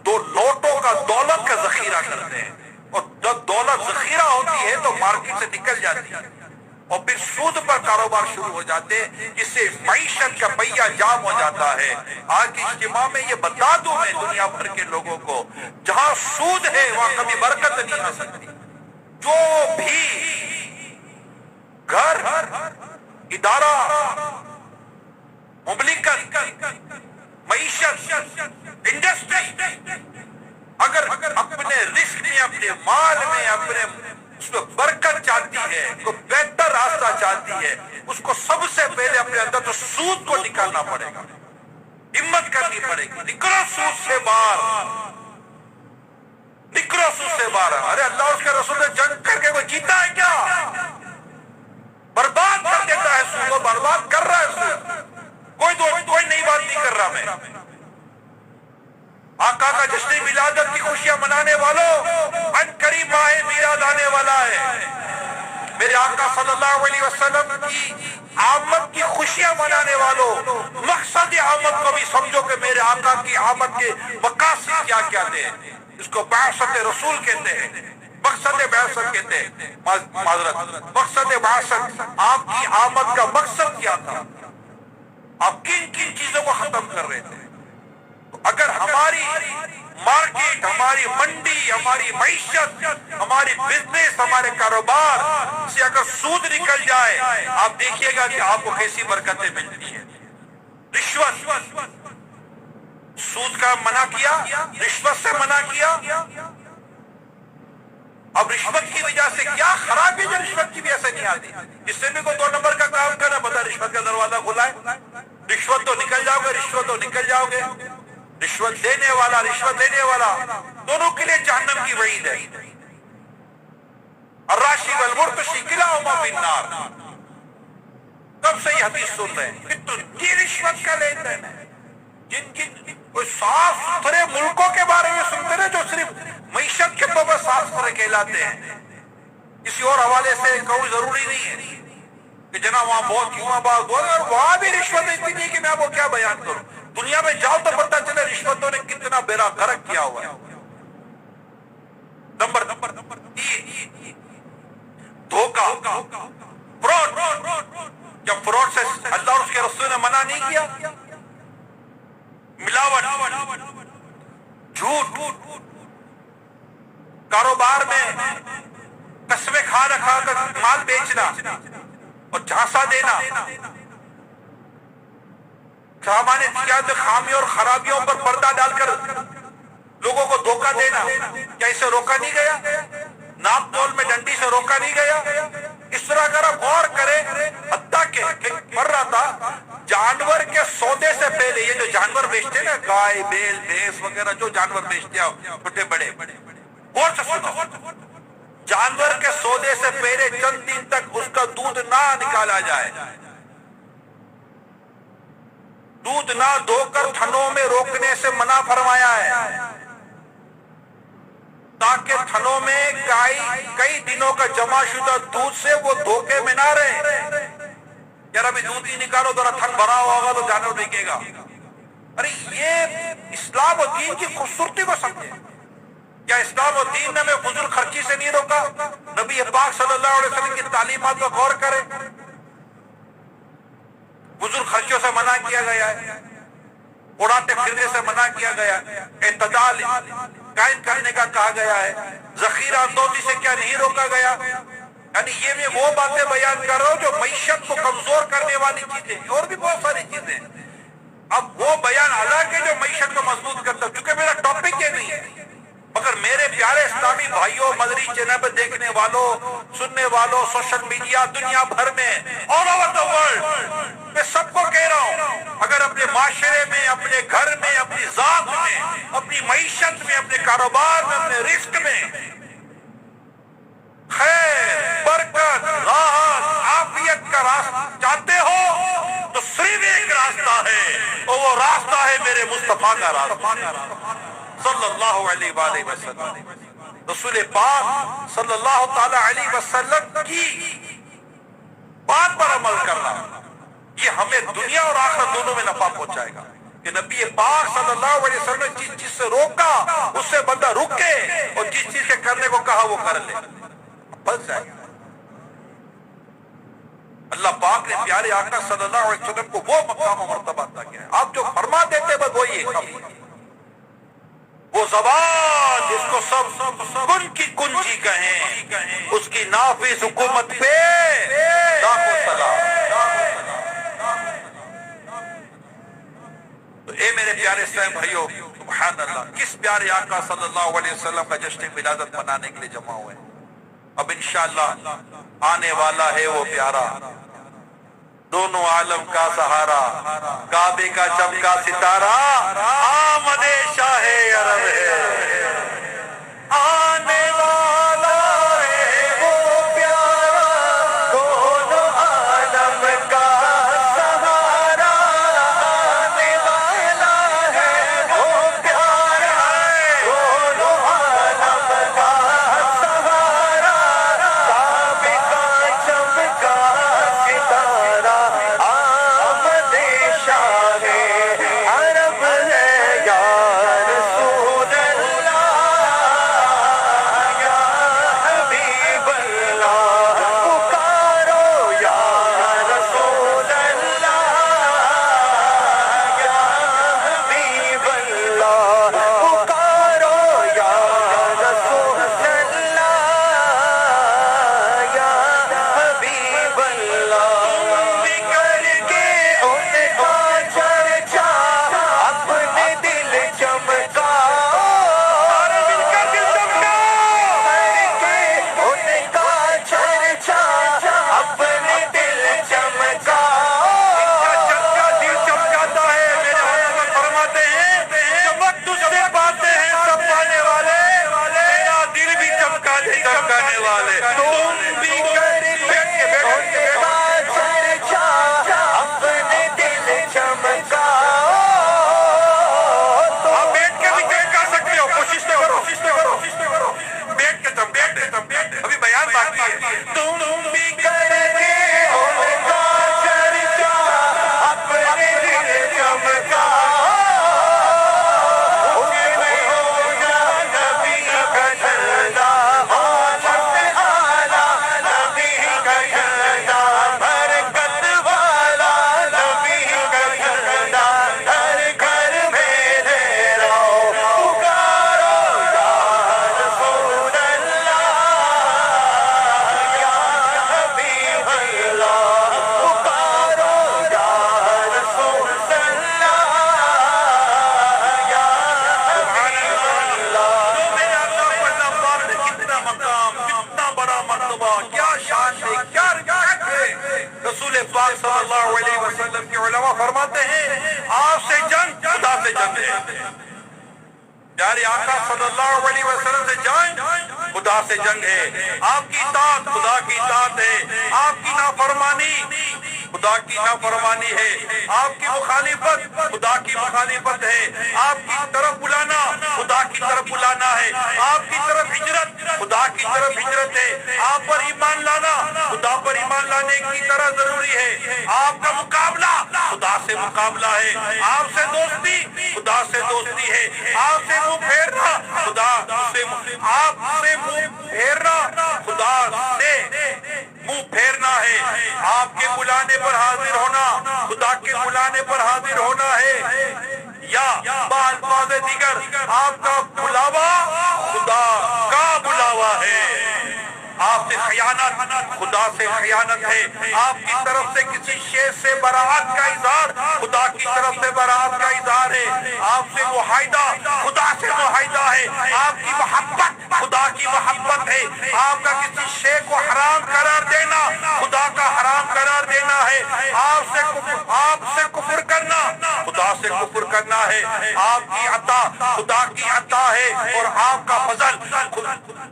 دو نوٹوں کا دولت کا ذخیرہ کرتے ہیں اور جب دولت ذخیرہ ہوتی ہے تو مارکیٹ سے نکل جاتی ہے اور پھر سود پر کاروبار شروع ہو جاتے ہیں جس سے معیشت کا پہیہ جام ہو جاتا ہے. آج کے اجتماع میں یہ بتا دوں میں دنیا بھر کے لوگوں کو جہاں سود ہے وہاں کبھی برکت نہیں آ سکتی. جو بھی گھر ادارہ مملکت معیشت انڈسٹری اگر اپنے رزق میں اپنے مال میں اپنے اس کو برکت چاہتی ہے کو بہتر راستہ چاہتی ہے اس کو سب سے پہلے اپنے اندر تو سود کو نکالنا پڑے گا. ہمت کرنی پڑے گی. نکلو سود سے باہر. نکلو سود سے باہر. ارے اللہ اس کے رسول نے جنگ کر کے کوئی جیتا ہے کیا؟ برباد کر دیتا ہے سود کو. برباد کر رہا ہے سود. کوئی نئی بات نہیں کر رہا میں. آقا کا جشن ولادت کی خوشیاں منانے والوں ان قریب ماہ میلاد آنے والا ہے. میرے آقا صلی اللہ علیہ وسلم کی آمد کی خوشیاں منانے والوں مقصد آمد کو بھی سمجھو کہ میرے آقا کی آمد کے مقاصد کیا کیا تھے. اس کو بعثت رسول کہتے ہیں. مقصد بعثت کہتے ہیں. معذرت مقصد بعثت آپ کی آمد کا مقصد کیا تھا؟ آپ کن کن چیزوں کو ختم کر رہے تھے؟ اگر ہماری مارکیٹ ہماری منڈی ہماری معیشت ہماری بزنس ہمارے کاروبار سے اگر سود نکل جائے آپ دیکھیے گا کہ آپ کو کیسی برکتیں ملتی ہیں. رشوت سود کا منع کیا رشوت سے منع کیا. اب رشوت کی وجہ سے کیا خرابی جو رشوت کی وجہ سے نہیں آتی. اس سے بھی کوئی 2 نمبر کا کام کرنا پتا رشوت کا دروازہ کھلا ہے. رشوت تو نکل جاؤ گے. رشوت تو نکل جاؤ گے. رشوت دینے والا رشوت دینے والا دونوں کے لیے جہنم کی وعید ہے. الراشی والمرتشی کلاہما فی النار. کب سے یہ حدیث سن رہے ہیں یہ رشوت کا لین دین ہے. جن کوئی صاف ستھرے ملکوں کے بارے میں سنتے ہیں جو صرف معیشت کے طور پر صاف ستھرے کہلاتے ہیں. کسی اور حوالے سے کوئی ضروری نہیں ہے کہ جناب وہاں بہت کیوں بات ہو اور وہاں بھی رشوت اتنی نہیں کہ میں آپ کو کیا بیان کروں. دنیا میں جاؤ تو پتہ چلے رشوتوں نے کتنا بیڑا غرق کیا ہوا ہے. نمبر دھوکہ فراڈ. جب فراڈ سے اللہ اور اس کے رسول نے منع نہیں کیا. ملاوٹ جھوٹ کاروبار میں قسمیں کھا رکھا کر مال بیچنا اور جھانسا دینا سامان تجارت خامیوں اور خرابیوں پر پردہ ڈال کر لوگوں کو دھوکہ دینا. کیا اسے روکا نہیں گیا؟ ناپ تول میں ڈنڈی سے روکا نہیں گیا؟ اس طرح اگر آپ غور کریں حتیٰ کہ پڑھ رہا تھا جانور کے سودے سے پہلے یہ جو جانور بیچتے ہیں نا گائے بیل بھینس وغیرہ جو جانور بیچتے ہیں چھوٹے بڑے غور سے سنو. جانور کے سودے سے پہلے چند دن تک اس کا دودھ نہ نکالا جائے. دودھ نہ دھو کر تھنوں میں روکنے سے منع فرمایا ہے تاکہ تھنوں میں کئی دنوں کا جمع شدہ دودھ سے وہ دھوکے میں نہ رہے. یار ابھی دودھ ہی نکالو ذرا تھن بھرا ہوگا تو جانور بکے گا. ارے یہ اسلام و دین کی خوبصورتی کو سمجھے. کیا اسلام و دین نے ہمیں فضول خرچی سے نہیں روکا؟ نبی پاک صلی اللہ علیہ وسلم کی تعلیمات پر غور کریں. فضول خرچوں سے منع کیا گیا ہے. اڑاتے پھرنے سے منع کیا گیا، اعتدال قائم کرنے کا کہا گیا ہے، ذخیرہ اندوزی سے کیا نہیں روکا گیا؟ یعنی یہ میں وہ باتیں بیان کر رہا ہوں جو معیشت کو کمزور کرنے والی چیزیں، اور بھی بہت ساری چیزیں۔ اب وہ بیان الگ ہے جو معیشت کو مضبوط کرتا ہے، کیونکہ میرا ٹاپک یہ نہیں ہے۔ مگر میرے پیارے اسلامی بھائیوں، مدری چینل دیکھنے والوں، سننے والوں، سوشل میڈیا دنیا بھر میں، آل اوور دا ورلڈ، میں سب کو کہہ رہا ہوں، اگر اپنے معاشرے میں، اپنے گھر میں، اپنی ذات میں، اپنی معیشت میں، اپنے کاروبار میں، اپنے رزق میں خیر، برکت، راحت، عافیت کا راستہ چاہتے ہو تو صرف ایک راستہ ہے، اور وہ راستہ ہے میرے مصطفیٰ کا راستہ صلی اللہ علیہ وآلہ وسلم۔ رسول پاک صلی اللہ تعالی علیہ وسلم کی بات پر عمل کرنا، یہ ہمیں دنیا اور آخرت دونوں میں نفع پہنچائے گا، کہ نبی پاک صلی اللہ علیہ وسلم نے جس چیز سے روکا اس سے بندہ رکے، اور جس چیز کے کرنے کو کہا وہ کر لے، بس جائے۔ اللہ پاک نے پیارے آقا صلی اللہ علیہ وسلم کو وہ مقام و مرتبہ عطا کیا ہے، آپ جو فرما دیتے بس وہی ہے، وہ زبان جس کو سب کن کی کنجی کہیں، اس کی نافذ حکومت پہ لاکھوں سلام۔ تو اے میرے پیارے اسلام بھائیوں، سبحان اللہ، کس پیارے آقا صلی اللہ علیہ وسلم کا جشن ولادت منانے کے لیے جمع ہوئے ہیں۔ اب انشاءاللہ آنے والا ہے وہ پیارا، دونوں عالم کا سہارا، کعبے کا چمکا ستارہ، آمد شاہ عرب ہے، آنے والا ہے وہ پیارا، دونوں عالم کا سہارا، آنے والا ہے وہ پیارا، دونوں عالم کا سہارا، کعبے کا چمکا ستارہ، آمد شاہ عرب ہے یا رسول اللہ، یا حبیب اللہ، پکارو یا رسول اللہ، یا حبیب اللہ، پکارو یا رسول اللہ، یا حبیب اللہ۔ بھی کر کے ان کا چرچا اپنے دل چمکا، سارے مل کر دل چمکا، کر کے ان کا چرچا اپنے دل چمکا، چمکا دل چمکاتا ہے، میرے حضرت فرماتے ہیں چمک تجھ سے پاتے ہیں سب پانے والے، میرا دل بھی چمکا دے چمکانے والے، تم بھی کر کے ان کا چرچا اپنے دل چمکا۔ آپ بیٹھ کے بھی چمکا سکتے ہو، کوشش تو کرو، بیٹھ کے چمکاتے، ابھی بیان باقی ہے۔ تم بھی کر کے ان کا چرچا اپنے دل چمکا، اس میں ہو یا نبی کا جھنڈا، سب سے اعلیٰ نبی کا جھنڈا، برکت والا نبی کا جھنڈا، ہر گھر میں لہراؤ، پکارو یا رسول اللہ، یا حبیب اللہ، پکارو یا رسول اللہ، یا حبیب اللہ۔ تو میرے آقا کو اللہ پاک نے کتنا مقام، کتنا بڑا مرتبہ، کیا شان ہے، کیا رفعت ہے۔ رسول پاک صلی اللہ علیہ وسلم کے علماء فرماتے ہیں آپ سے جنگ خدا سے جنگ ہے، پیارے آقا صلی اللہ علیہ وسلم سے جنگ خدا سے جنگ ہے، آپ کی اطاعت خدا کی اطاعت ہے، آپ کی نافرمانی خدا کی نافرمانی ہے، آپ کی مخالفت خدا کی مخالفت ہے، آپ کی طرف بلانا خدا کی طرف بلانا ہے، آپ کی طرف ہجرت خدا کی طرف ہجرت ہے، آپ پر ایمان لانا خدا پر ایمان لانے کی طرح ضروری ہے، آپ کا مقابلہ خدا سے مقابلہ ہے، آپ سے دوستی خدا سے دوستی ہے، آپ سے منہ پھیرنا خدا سے، آپ سے منہ پھیرنا خدا سے منہ پھیرنا ہے، آپ کے بلانے پر حاضر ہونا خدا کے بلانے پر حاضر ہونا ہے، یا بالفاظ دیگر آپ کا بلاوا خدا کا بلاوا ہے. آپ سے خیانت خدا سے خیانت ہے. آپ کی طرف سے کسی شے سے براءت کا اظہار خدا کی طرف سے براءت کا اظہار ہے. آپ سے معاہدہ خدا سے معاہدہ ہے. آپ کی محبت خدا کی محبت ہے. آپ کا کسی شے کو حرام قرار دینا خدا کا حرام قرار دینا ہے. آپ سے کفر کرنا خدا سے کفر کرنا ہے. آپ کی عطا خدا کی عطا ہے اور آپ کا فضل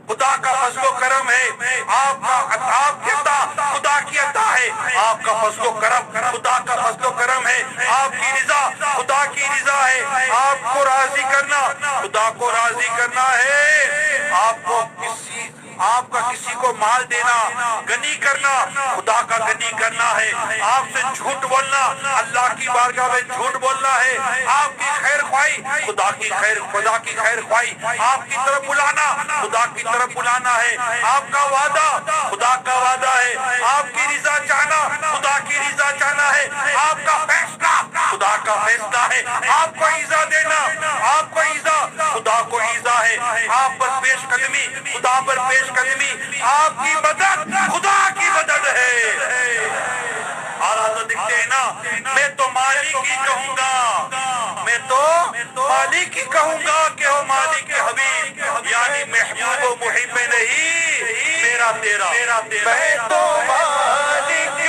خدا کا فضل و کرم ہے. آپ کی عطا خدا کی عطا ہے. آپ کا فضل و کرم خدا کا فضل و کرم ہے. آپ کی رضا خدا کی رضا ہے. آپ کو راضی کرنا خدا کو راضی کرنا ہے. آپ کا کسی کو مال دینا غنی کرنا خدا کا غنی کرنا ہے. آپ سے جھوٹ بولنا اللہ کی بارگاہ میں جھوٹ بولنا ہے. آپ کی خیر خواہی خدا کی خیر خواہی. آپ کی طرف بلانا خدا کی طرف بلانا ہے. آپ کا وعدہ خدا کا وعدہ ہے. آپ کی رضا چاہنا خدا کی رضا چاہنا ہے. آپ کا فیصلہ خدا کا فیصلہ ہے. آپ کو ایزا دینا آپ کو ایزا خدا کو ایزا ہے. آپ پر پیش قدمی خدا پر پیش قدمی. آپ کی مدد خدا کی مدد ہے. حالات دکھتے ہیں نا. میں تو مالک ہی کہوں گا میں تو مالک ہی کہوں گا کہ ہو مالک حبیب یعنی محبوب و محب نہیں میرا تیرا. میں تو مالک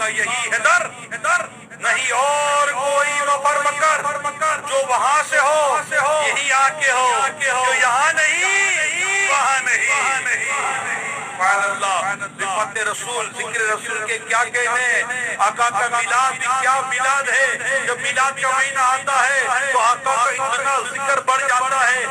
یہی ہے در نہیں اور کوئی مفر مکر جو وہاں سے ہو یہی آ کے ہو جو یہاں نہیں وہاں نہیں. سبحان اللہ. صفت رسول ذکر رسول کے کیا کہنے. آقا کا میلاد بھی کیا میلاد ہے. جب میلاد کا مہینہ آتا ہے تو آقا کا اتنا ذکر بڑھ جاتا ہے.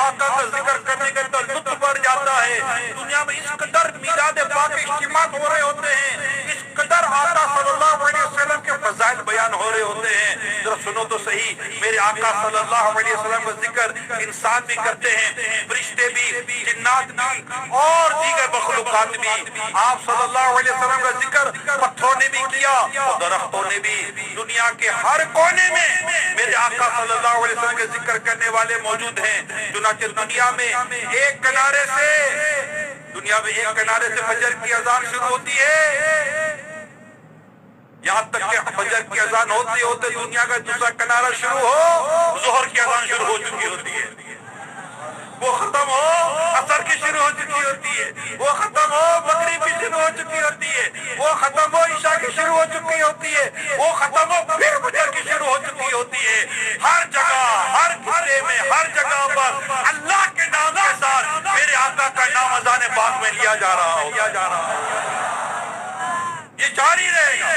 آقا کا ذکر کرنے کا تو لطف بڑھ جاتا ہے. دنیا میں اس قدر میلاد پاک اجتماعات ہو رہے ہوتے ہیں. اس قدر آقا صلی اللہ علیہ وسلم کے فضائل بیان ہو رہے ہوتے ہیں. ذرا سنو تو صحیح. میرے آقا صلی اللہ علیہ وسلم کا ذکر انسان بھی کرتے ہیں فرشتے بھی جنات بھی اور دیگر مخلوقات بھی. آپ صلی اللہ علیہ وسلم کا ذکر پتھروں نے بھی کیا اور درختوں نے بھی. دنیا کے ہر کونے میں میرے آقا صلی اللہ علیہ وسلم کے ذکر کرنے والے موجود ہیں. چنانچہ دنیا میں ایک کنارے سے فجر کی اذان شروع ہوتی ہے. یہاں تک کہ فجر کی اذان ہوتے ہوتے دنیا کا دوسرا کنارہ شروع ہو ظہر کی اذان شروع ہو چکی ہوتی ہے. وہ ختم ہو عصر کی شروع ہو چکی ہوتی ہے. وہ ختم ہو مغرب کی شروع ہو چکی ہوتی ہے. وہ ختم ہو عشاء کی شروع ہو چکی ہوتی ہے. وہ ختم ہو پھر فجر کی شروع ہو چکی ہوتی ہے. ہر جگہ ہر خطے میں ہر جگہ پر اللہ کے نام کے ساتھ میرے آقا کا نام اذان پاک میں لیا جا رہا ہو. یہ جاری رہے گا.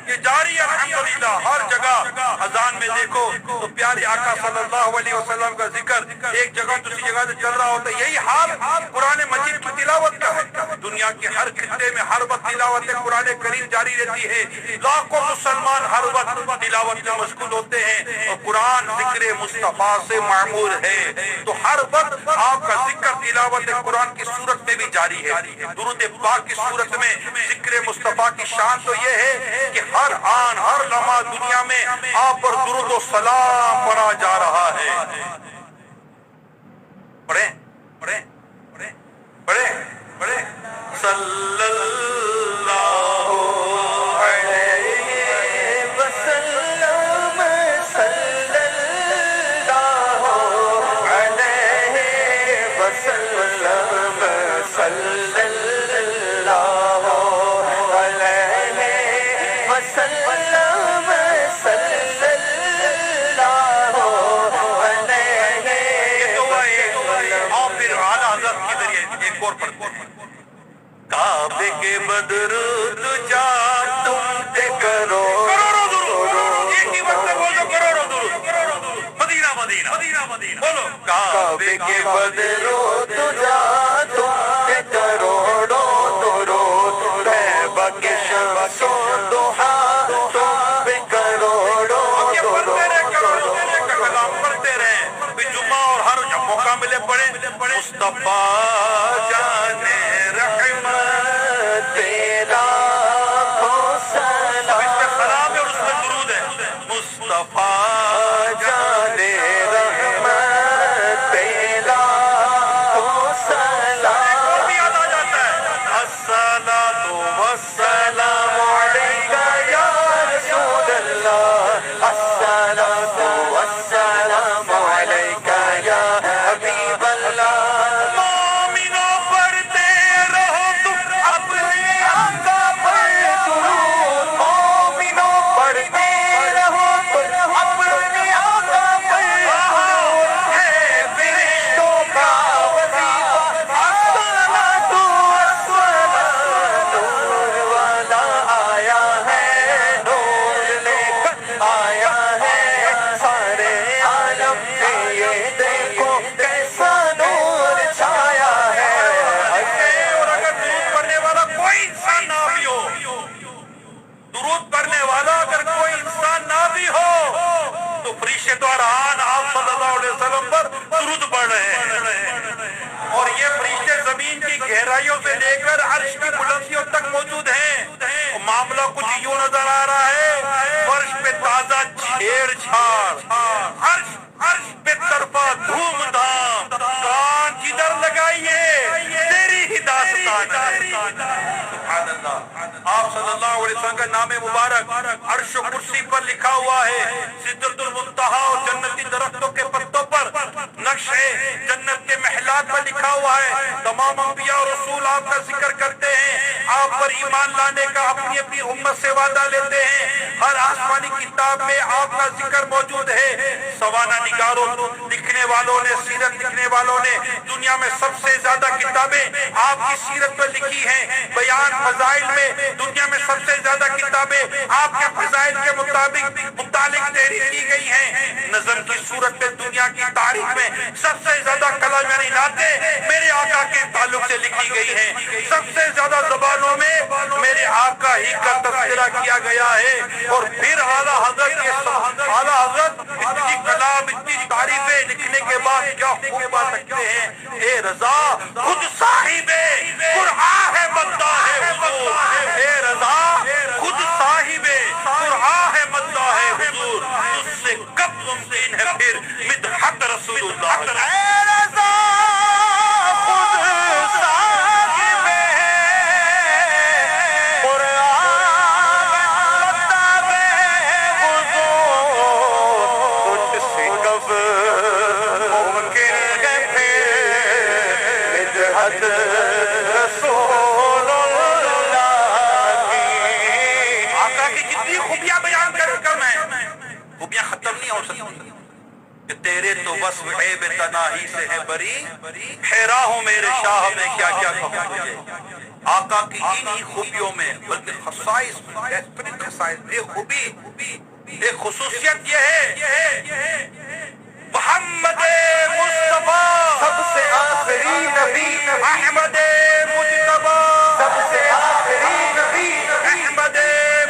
یہ جاری ہے الحمدللہ. ہر جگہ اذان میں دیکھو تو پیارے آقا صلی اللہ علیہ وسلم کا ذکر ایک جگہ دوسری جگہ سے چل رہا ہوتا ہے. یہی حال قرآن مجید کی تلاوت کا ہے. دنیا کے ہر خطے میں ہر وقت تلاوت قرآن کریم جاری رہتی ہے. لاکھوں مسلمان ہر وقت تلاوت میں مشغول ہوتے ہیں اور قرآن ذکر مصطفیٰ سے معمور ہے. تو ہر وقت آپ کا ذکر تلاوت قرآن کی صورت میں بھی جاری ہے. درود پاک کی صورت میں ذکر مصطفیٰ کی شان تو یہ ہے کہ ہر آن ہر لمحہ دنیا میں آپ پر درود و سلام پڑھا جا رہا ہے. پڑھیں پڑھیں پڑھیں پڑھیں پڑھیں صلی اللہ علیہ وسلم صلی اللہ علیہ وسلم صلی اللہ کعبے کے بدرود جا تم پہ کروڑوں درود، ایک ہی وقت بولو کروڑوں درود، مدینہ مدینہ مدینہ مدینہ بولو کعبے کے بدرود جا تم پہ کروڑوں درود، طیبہ کے شمس و ضحا تم پہ کروڑوں درود، کلام پڑھتے رہیں جمعہ اور ہر موقع ملے پڑھیں مصطفیٰ جانے رحمت تیرا کو سلام، اب اس میں سلام ہے اور اس میں درود ہے، مصطفیٰ جانے رحمت تیرا کو سلام، ایک اور بھی یاد آ جاتا ہے الصلاۃ والسلام علیک یا رسول اللہ، الصلاۃ والسلام علیک یا حبیب اللہ، مومنوں پڑھتے رہو تم اپنے آقا پر درود، مومنوں پڑھتے رہو تم اپنے آقا پر درود، ہے فرشتوں کا وظیفہ الصلاۃ والسلام، نور والا آیا ہے نور لے کر آیا ہے سارے عالم پہ، یہ دیکھو کیسا نور چھایا ہے، اور اگر درود پڑھنے والا کوئی انسان نہ بھی ہو، درود پڑھنے والا اگر کوئی انسان نہ بھی ہو تو فرشتے تو ارحان آپ صلی اللہ علیہ وسلم پر درود پڑھ رہے ہیں، اور یہ فرشتے زمین کی گہرائیوں سے لے کر عرش کی بلندیوں تک موجود ہیں، معاملہ کچھ یوں نظر آ رہا ہے فرش پہ تازہ چھیڑ چھاڑ، عرش پہ طرفہ دھوم دھام، کان جدھر لگائیے تیری ہی داستان ہے، سبحان اللہ، آپ صلی اللہ علیہ وسلم کا نام مبارک عرش و کرسی پر لکھا ہوا ہے، سدرۃ المنتہا اور جنتی درختوں کے پتوں پر نقش ہے، جنت کے محلات پر لکھا ہوا ہے، تمام انبیاء اور رسول آپ کا ذکر کرتے ہیں، آپ پر ایمان لانے کا اپنی اپنی امت سے وعدہ لیتے ہیں، ہر آسمانی کتاب میں آپ کا ذکر موجود ہے، سوانح نگاروں لکھنے والوں نے، سیرت لکھنے والوں نے دنیا میں سب سے زیادہ کتابیں آپ کی سیرت پر لکھی ہیں، بیان فضائل میں دنیا میں سب سے زیادہ کتابیں آپ کے فضائل کے متعلق تحریر کی گئی ہیں، نظم کی صورت میں دنیا کی تاریخ میں سب سے زیادہ کلام یعنی نعتیں میرے آقا کے تعلق سے لکھی گئی ہیں، سب سے زیادہ زبانوں میں میرے آقا ہی کا تذکرہ کیا گیا ہے، اور پھر اعلیٰ حضرت اتنی کلام اتنی تعریفیں لکھنے کے بعد کیا خوب بات رکھتے ہیں، اے رضا خود صاحب قرآن ہے مداح ہے حضور، اے رضا خود صاحب قرآن ہے مداح ہے حضور، اس سے کب ممکن ہے پھر مدحت رسول اللہ، اے رضا خود صاحب رسول اللہ کی، آقا کی جتنی خوبیاں بیان کر میں خوبیاں ختم نہیں ہو سکتی، کہ تیرے تو وصف عیب تناہی سے ہے بری، حیران ہوں میرے شاہ میں کیا کیا کہوں تجھے، آقا کی انہی خوبیوں میں بلکہ خصائص ایک خوبی ایک خصوصیت یہ ہے محمد مصطفیٰ سب سے آخری نبی، احمد مجتبیٰ سب سے آخری نبی، احمد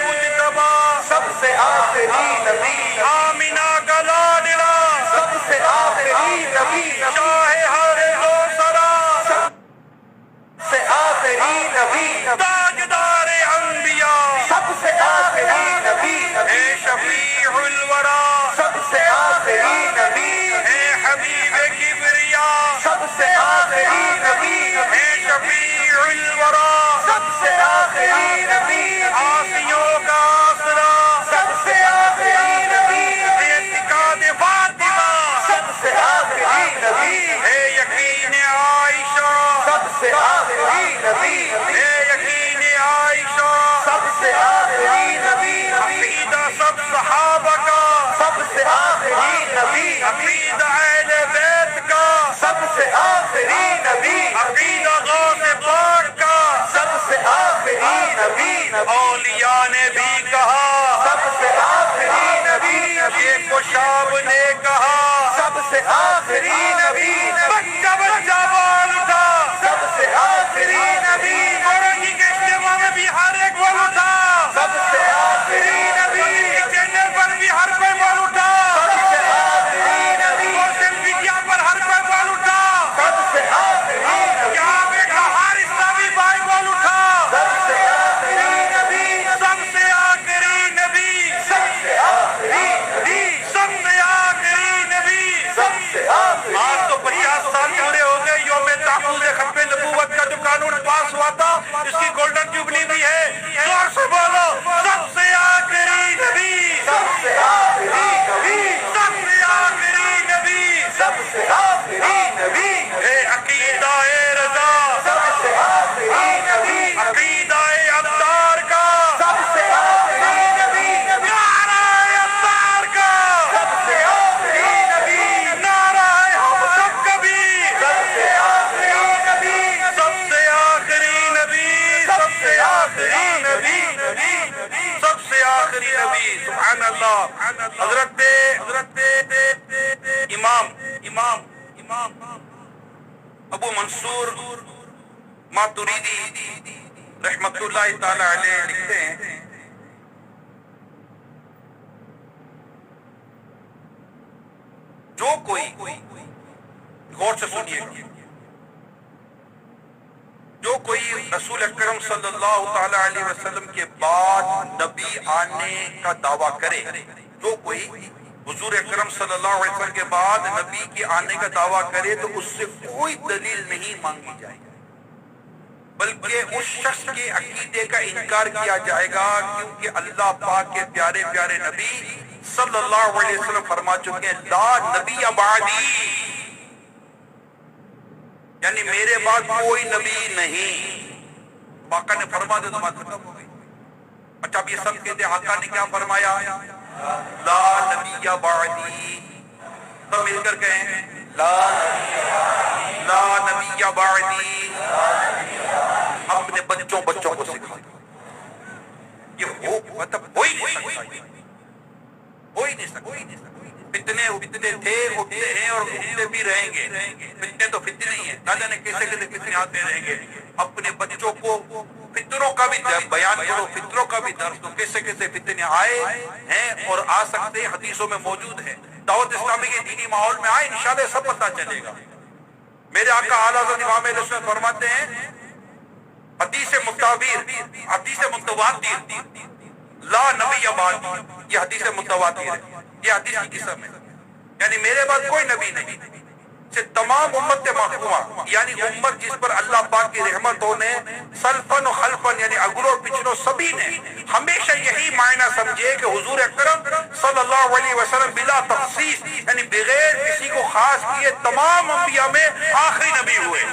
مجتبیٰ سب سے آخری نبی، آمینہ کا لاڈلا سب سے آخری نبی، شاہ ہر دو سرا سب سے آخری نبی، تاجدار انبیاء سب سے آخری نبی، اے شفیع الورا سب سے آخری نبی، اے حبیب کبریا سب سے آخری نبی، اے شفیع الورا سب سے آخری نبی، آسیوں کا آسرا سب سے آخری نبی، اعتقاد فاطمہ سب سے آخری نبی، اے یقین عائشہ سب سے آخری نبی، اے یقین عائشہ سب سے آخری نبی، عقیدہ سب صحابہ کا سب سے آخری نبی، عقیدہ اہل بیت کا سب سے آخری نبی، عقیدہ غوث پاک کا سب سے ہوا تھا، اس کی گولڈن جوبلی بھی ہے. زور سے بولو، سب سے آخری نبی، سب سے آخری نبی، سب سے آخری نبی، سب سے آخری نبی ہے عقیدہ رضا، سب سے آخری نبی، عقیدہ عطار کا، سب سے آخری نبی، نعرہ عطار کا، سب سے آخری نبی، نعرہ ہم سب کبھی، سب سے آخری نبی، سب سے آخری نبی، سب سے آخری نبی، سب سے آخری نبی. سبحان اللہ. حضرت امام ابو منصور ماتریدی رحمت اللہ تعالی علیہ لکھتے ہیں، جو کوئی، غور سے سنیے گا، جو کوئی رسول اکرم صلی اللہ تعالی علیہ وسلم کے بعد نبی آنے کا دعویٰ کرے، جو کوئی حضور اکرم صلی اللہ علیہ وسلم کے بعد نبی کے آنے کا دعویٰ کرے تو اس سے کوئی دلیل نہیں مانگی جائے گی، بلکہ اس شخص کے عقیدے کا انکار کیا جائے گا، کیونکہ اللہ پاک کے پیارے پیارے نبی صلی اللہ علیہ وسلم فرما چکے ہیں لا نبی بعدی، یعنی میرے بعد کوئی نبی نہیں. آقا نے فرما دے تو بات ختم ہو گئی. اچھا اب یہ سب کہتے ہیں آقا نے کیا فرمایا؟ لا نبی بعدی. سب مل کر کہیں لا نبی بعدی. اپنے بچوں کو سکھا دو. یہ ہو مطلب ہو ہی نہیں سکتا، ہو ہی نہیں سکتا. فتنے تھے، اٹھتے ہیں اور اٹھتے بھی رہیں گے. فتنے تو فتنے ہی ہیں، نہ جانے کیسے فتنے آتے رہیں گے. اپنے بچوں کو فطروں کا بھی بیان کرو، فطروں کا بھی درس دو، کیسے فتنے آئے ہیں اور آ سکتے ہیں، حدیثوں میں موجود ہے. دعوت اسلامی کے دینی ماحول میں آئے انشاءاللہ سب پتہ چلے گا. میرے آقا اعلیٰ حضرت امام اہل سنت فرماتے ہیں حدیث متواتر لا نبی بعدی، یہ حدیث متواتر ہے، یہ حدیث کی قسم ہے، یعنی میرے بعد کوئی نبی نہیں. سے تمام امت محکومہ، یعنی امت جس پر اللہ پاک کی رحمت ہونے سلفن و خلفن، یعنی اگلوں پچھلوں سبھی نے ہمیشہ یہی معنی سمجھے کہ حضور اکرم صلی اللہ علیہ وسلم بلا تخصیص، یعنی بغیر کسی کو خاص کیے تمام انبیاء میں آخری نبی ہوئے.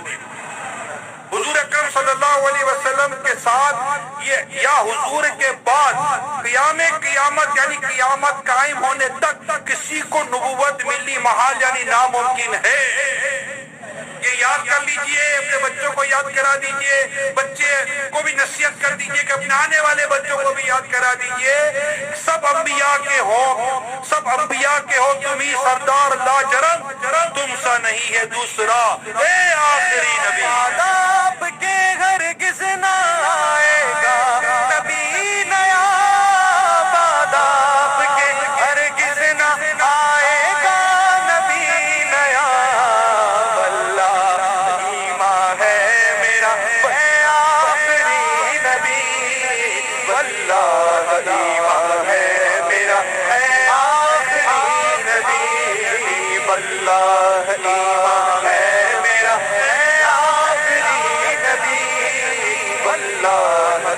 حضور اکرم صلی اللہ علیہ وسلم کے ساتھ یہ یا حضور کے بعد قیامت یعنی قیامت قائم ہونے تک کسی کو نبوت ملنی محال یعنی ناممکن ہے. یہ یاد کر لیجئے، اپنے بچوں کو یاد کرا دیجئے، بچے کو بھی نصیحت کر دیجئے کہ اپنے آنے والے بچوں کو بھی یاد کرا دیجئے. سب انبیاء کے ہو تم ہی سردار لا جرم، تم سا نہیں ہے دوسرا اے آخری نبی. آپ کے گھر کس نہ آئے گا نبی نیا، آپ کے گھر کس نہ آئے گا نبی نیا. واللہ ایمان ہے میرا اے آخری نبی، واللہ ایمان ہے میرا اے آخری نبی، واللہ ایمان ہے میرا اے آخری نبی، واللہ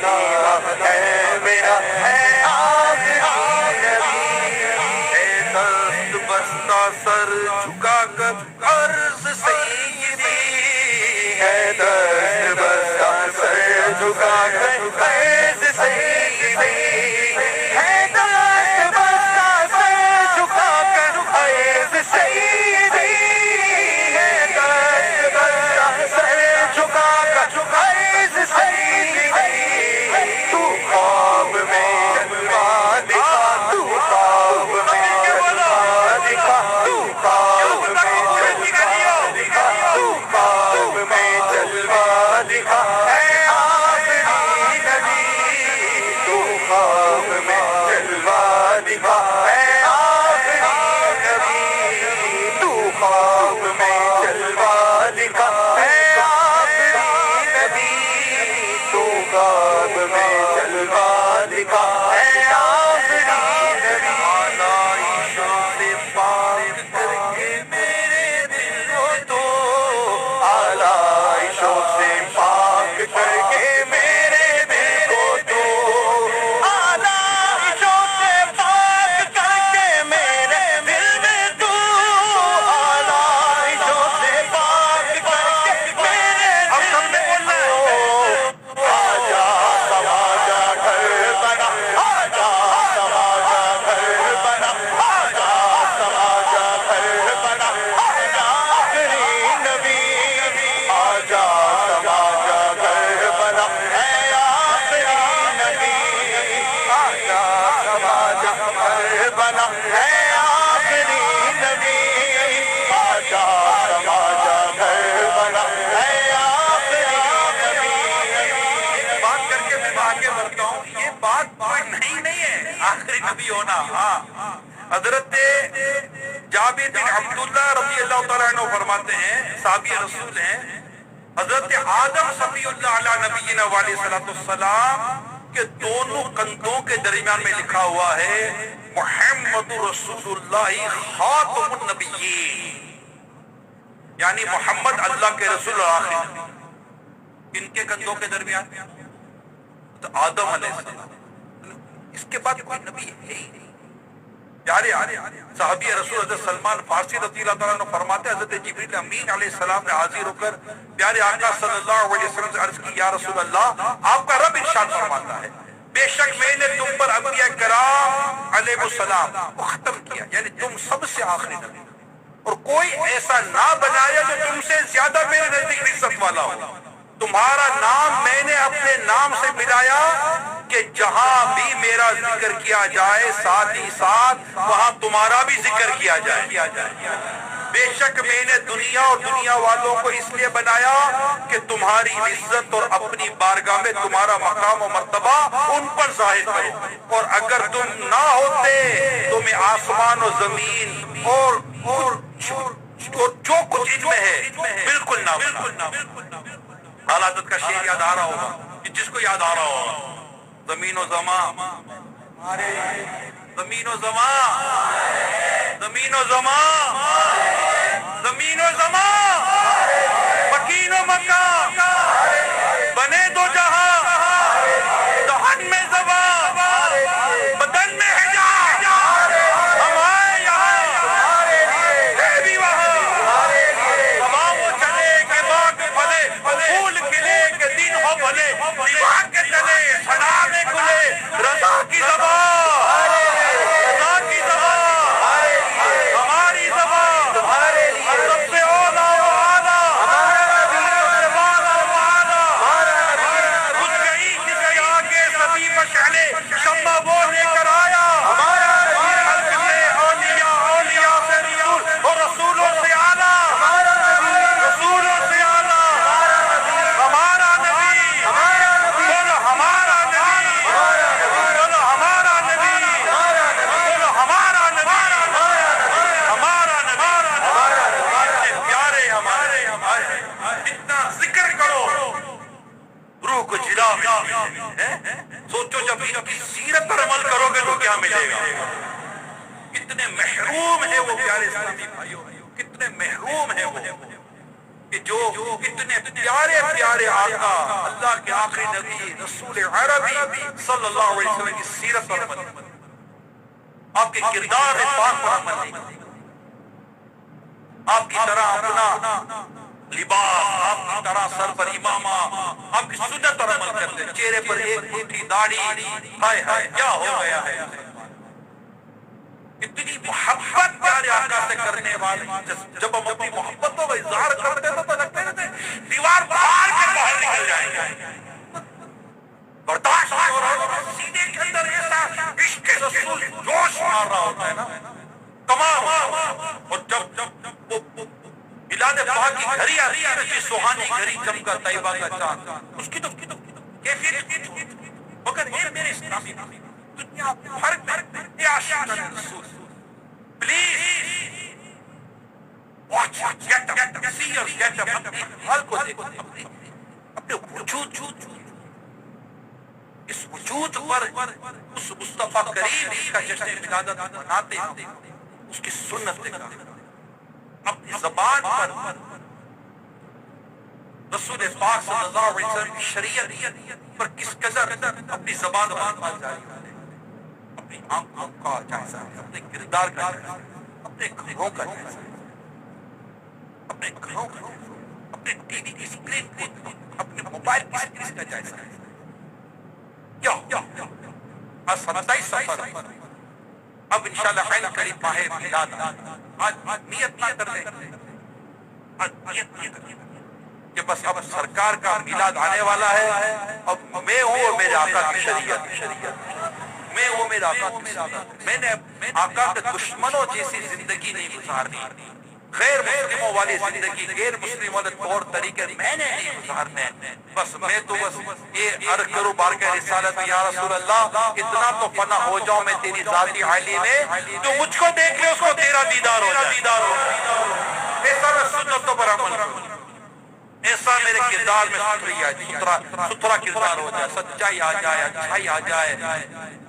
ایمان ہے میرا اے آخری نبی. اے دست بستہ سر جھکا کر عرض سیدی، اے دست بستہ سر جھکا کر عرض سیدی، اے دست بستہ سر جھکا کر عرض سیدی، اے دست بستہ سر جھکا کر عرض سیدی. تو خواب میں جلوہ دکھا، تو خواب میں جلوہ دکھا، تو خواب میں جلوہ دکھا، تو خواب میں جلوہ دکھا. اے آخری نبی حضرت جابر بن عبداللہ رضی اللہ تعالیٰ عنہ فرماتے ہیں، صحابی رسول ہیں، حضرت آدم صفی اللہ علیہ نبینا علیہ السلام کے دونوں کندھوں کے درمیان میں لکھا ہوا ہے محمد رسول اللہ خاتم النبیین، یعنی محمد اللہ کے رسول اور آخری نبی۔ ان کے کندھوں کے درمیان تو آدم علیہ السلام، اس کے بعد کوئی نبی ہے ہی نہیں۔ پیارے صحابی رسول حضرت سلمان فارسی رضی اللہ تعالیٰ عنہ فرماتے ہیں حضرت جبریل امین علیہ السلام نے حاضر ہو کر پیارے آقا صلی اللہ علیہ وسلم سے عرض کی، یا رسول اللہ، آپ کا رب ارشاد فرماتا ہے بے شک میں نے تم پر انبیاء کرام علیہ السلام کو ختم کیا، یعنی تم سب سے آخری نبی، اور کوئی ایسا نہ بنایا جو تم سے زیادہ میرے نزدیک عزت والا ہو۔ تمہارا نام میں نے اپنے نام سے ملایا کہ جہاں بھی میرا ذکر کیا جائے ساتھ ہی ساتھ وہاں تمہارا بھی ذکر کیا جائے۔ بے شک میں نے دنیا اور دنیا والوں کو اس لیے بنایا کہ تمہاری عزت اور اپنی بارگاہ میں تمہارا مقام و مرتبہ ان پر ظاہر کرو، اور اگر تم نہ ہوتے تو میں آسمان و زمین اور جو کچھ ان میں ہے بالکل نہ بنا۔ حالات کا شعر یاد آ رہا ہوگا، جس کو یاد آ رہا ہوگا، زمین و زمان، زمین و زمان، زمین و زمان، زمین و زمان، مکین و مکان، بنے دو جہاں، دہن میں زبان، بدن میں حجاب، ہم آئے یہاں، ہے بھی وہاں، ہوا وہ چلے کہ باغ پھلے، پھول کھلے کہ دن ہو بھلے، دیوار کے تلے صدا میں کھلے رضا کی زبان، رضا کی زبان، ہماری زبان سب سے اولا و اعلیٰ، سب سے والا و اعلیٰ، کچھ گئی جس کے آگے سبھی مشعلے شمع وہ لے کر آیا، خلق سے اولیاء، اولیاء سے رسول اور رسولوں سے اعلیٰ، رسولوں سے اعلیٰ، ہمارا نبی، بولو ہمارا نبی، بولو ہمارا نبی، بولو ہمارا نبی، ہمارا نبی، پیارے ہمارے، اتنا ذکر کرو روح کو جلا ملتی ہے۔ سوچو جب ان کی سیرت پر عمل کرو گے تو کیا ملے گا۔ کتنے محروم ہیں وہ پیارے اسلامی بھائیوں، کتنے محروم ہیں وہ کہ جو اتنے پیارے پیارے آقا اللہ کے آخری نبی رسول عربی صلی اللہ علیہ وسلم کی سیرت پر عمل، آپ کے کردار پاک پر عمل نہیں کرتے، آپ کی طرح اپنا لباس، آپ کی طرح سر پر امامہ، آپ کی سنت پر عمل کرتے، چہرے پر ایک مٹھی داڑھی، ہائے ہائے کیا ہو گیا ہے۔ اتنی محبت پیارے آقا سے کرنے والے، جب ہم اپنی محبتوں کا اظہار کرتے تو لگتے ہیں دیوار پھاڑ کے باہر نکل جائیں گے، برداشت ہو رہا ہوتا ہے، سینے کے اندر ایسا عشق رسول جوش مار رہا ہوتا ہے نا تمام، اور جب وہ میلاد پاک کی گھڑی آتی ہے، جس سہانی گھڑی چمکا طیبہ کا چاند، اس کی تو کیفیت مگر یہ میرے اسلامی دنیا بھر میں یہ عاشقان رسول please watch get up, see your get up, اپنے حال کو دیکھو، اپنے وجود، اس وجود پر اس مصطفیٰ کریم کا جشن ولادت مناتے ہیں، اس کی سنت دیکھا، اپنی زبان پر رسول پاک صلی اللہ علیہ وسلم کی شریعت پر کس قدر اپنی زبان پر جاری ہے، اپنی آنکھوں کا جائزہ ہے، اپنے کردار کا جائزہ ہے، اپنے گھروں کا جائزہ ہے، اپنے گھروں کا جائزہ ہے، اپنے ٹی وی کی اسکرین کو، اپنے موبائل کی اسکرین کا جائزہ ہے۔ کیا آج 27 سفر اب انشاءاللہ خیر قریب ماہ میلاد، آج نیت نہ کر لیں، آج نیت نہ کر لیں کہ بس اب سرکار کا میلاد آنے والا ہے، اب میں ہوں اور میرے آقا کی شریعت، میں ہوں میرے آقا کی شریعت، میں نے آقا کے دشمنوں جیسی زندگی نہیں گزارنی، غیر مسلموں والی زندگی، غیر مسلم والے طور طریقے میں نے نہیں گزارنے، بس میں تو بس یہ عرض کروں بارگاہ رسالت میں، یا رسول اللہ اتنا تو فنا ہو جاؤں میں تیری ذاتی عالی میں، تو مجھ کو دیکھ لے اس کو تیرا دیدار ہو جائے، ایسا میں سنتوں پر عمل کروں، ایسا میرے کردار میں ستھرا کردار ہو جائے، سچائی آ جائے، اچھائی آ جائے،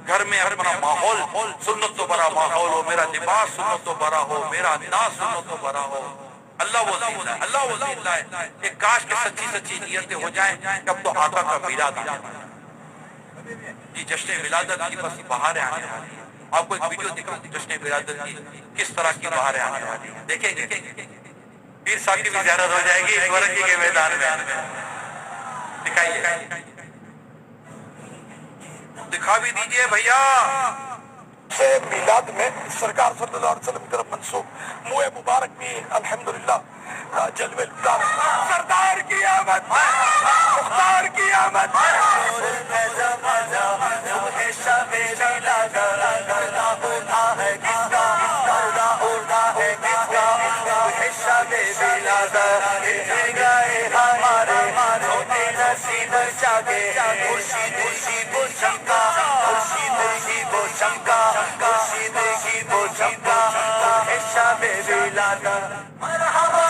گھر میں اپنا ماحول سنت تو بڑا ماحول ہو، میرا لباس سنت تو بڑا ہو، میرا انداز سنت تو بڑا ہو۔ اللہ وہ زندہ ہے، اللہ وہ زندہ ہے، کہ کاش کے سچی سچی نیتیں ہو جائیں کہ اب تو آقا کا میلاد آنے والا ہے۔ یہ جشن ولادت کی بس بہاریں آنے والی ہیں۔ آپ کو ایک ویڈیو دکھاؤں جشن ولادت کی کس طرح کی بہاریں آنے والی ہیں، دیکھیں گے؟ پیر صاحب کی بھی زیارت ہو جائے گی ورنگی کے میدان میں، دکھائیے، دکھا بھی دیجئے بھیا۔
سے میلاد میں سرکار صلی اللہ علیہ وسلم کی طرف منسوب منہ مبارک بھی الحمدللہ جلوے لٹا سردار کی آمد، مختار کی آمد،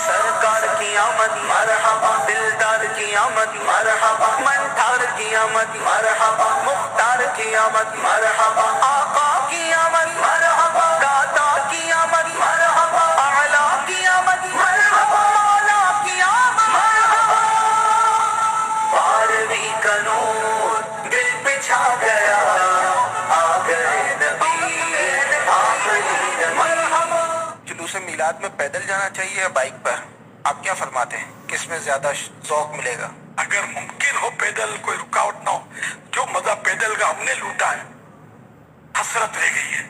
سرکار کی آمد مرحبا، دلدار کی آمد مرحبا، منتار کی آمد مرحبا، مختار کی آمد مرحبا، آقا کی آمد مرحبا، داتا کی آمد مرحبا، اعلیٰ کی آمد مرحبا، مولا کی آمد مرحبا، بارہویں کا نور دل پہ چھا گیا، آ گئے نبی آخری مرحبا۔ جلوس میلاد میں پیدل جانا چاہیے یا بائک پر؟ آپ کیا فرماتے ہیں، کس میں زیادہ ذوق ملے گا؟
اگر ممکن ہو پیدل، کوئی رکاوٹ نہ ہو، جو مزہ پیدل کا ہم نے لوٹا ہے حسرت رہ گئی ہے۔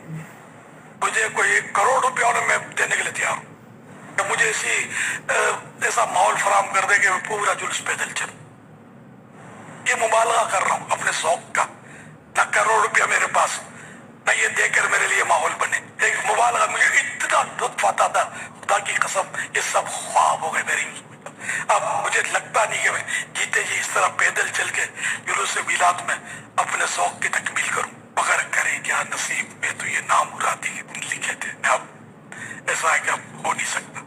مجھے کوئی 1 کروڑ روپیہ انہیں میں دینے کے لیے تیار ہوں کہ مجھے ایسا ماحول فراہم کر دے کہ میں پورا جلوس پیدل چلوں۔ یہ مبالغہ کر رہا ہوں اپنے ذوق کا، نہ کروڑ روپیہ میرے پاس، نہ یہ دے کر میرے لیے ماحول بنے، ایک مبالغہ۔ مجھے اتنا لطف آتا تھا، خدا کی قسم یہ سب خواب ہو گئے میری۔ اب مجھے لگتا نہیں کہ میں جیتے جی اس طرح پیدل چل کے جلوس میلاد میں اپنے ذوق کی تکمیل کروں، مگر کریں کیا، نصیب میں تو یہ نام مرادی لکھے تھے، اب ایسا ہے کہ اب ہو نہیں سکتا۔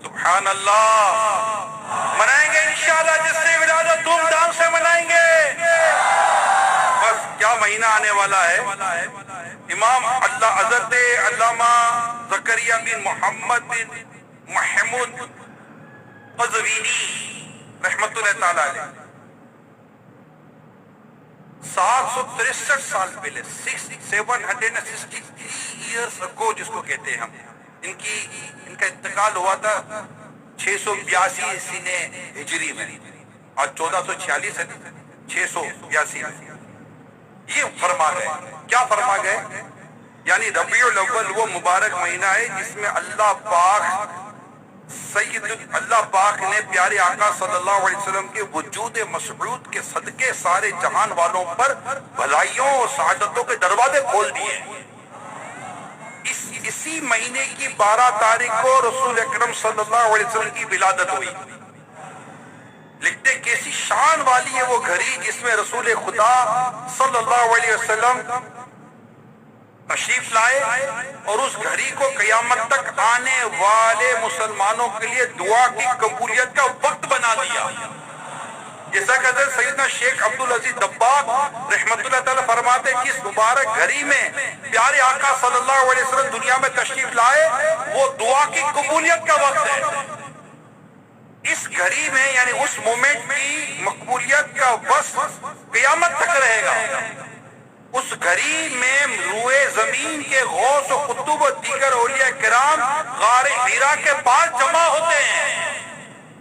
سبحان اللہ، منائیں گے انشاءاللہ، جس سے ولادت دھوم دھام سے منائیں گے۔ بس کیا مہینہ آنے والا ہے، امام اللہ حضرت علامہ زکریا بن محمد بن محمود قزوینی رحمت اللہ تعالی علیہ 763 سال پہلے 763 ایئرس اگو جس کو کہتے ہیں ہم، ان کا انتقال ہوا تھا 682 سنہ ہجری میں، اور 1446 ہے، 682 میں۔ یہ فرما گئے، کیا فرما گئے؟ یعنی ربیع الاول وہ مبارک مہینہ ہے جس میں اللہ پاک نے پیارے آقا صلی اللہ علیہ وسلم کے وجود مسعود کے صدقے سارے جہان والوں پر بھلائیوں اور سعادتوں کے دروازے کھول دیے۔ اسی مہینے کی 12 تاریخ کو رسول اکرم صلی اللہ علیہ وسلم کی ولادت ہوئی۔ لکھتے کیسی شان والی ہے وہ گھڑی جس میں رسول خدا صلی اللہ علیہ وسلم تشریف لائے اور اس گھڑی کو قیامت تک آنے والے مسلمانوں کے لیے دعا کی قبولیت کا وقت بنا دیا. جیسا کہ حضرت سیدنا شیخ عبدالعزیز دباغ رحمت اللہ تعالیٰ فرماتے ہیں کہ اس مبارک گھڑی میں پیارے آقا صلی اللہ علیہ وسلم دنیا میں تشریف لائے وہ دعا کی قبولیت کا وقت ہے. اس گھڑی میں یعنی اس مومنٹ کی مقبولیت کا وقت قیامت تک رہے گا. اس گھڑی میں روئے زمین کے غوث و قطب و دیگر اولیاء کرام غار حرا کے پاس جمع ہوتے ہیں.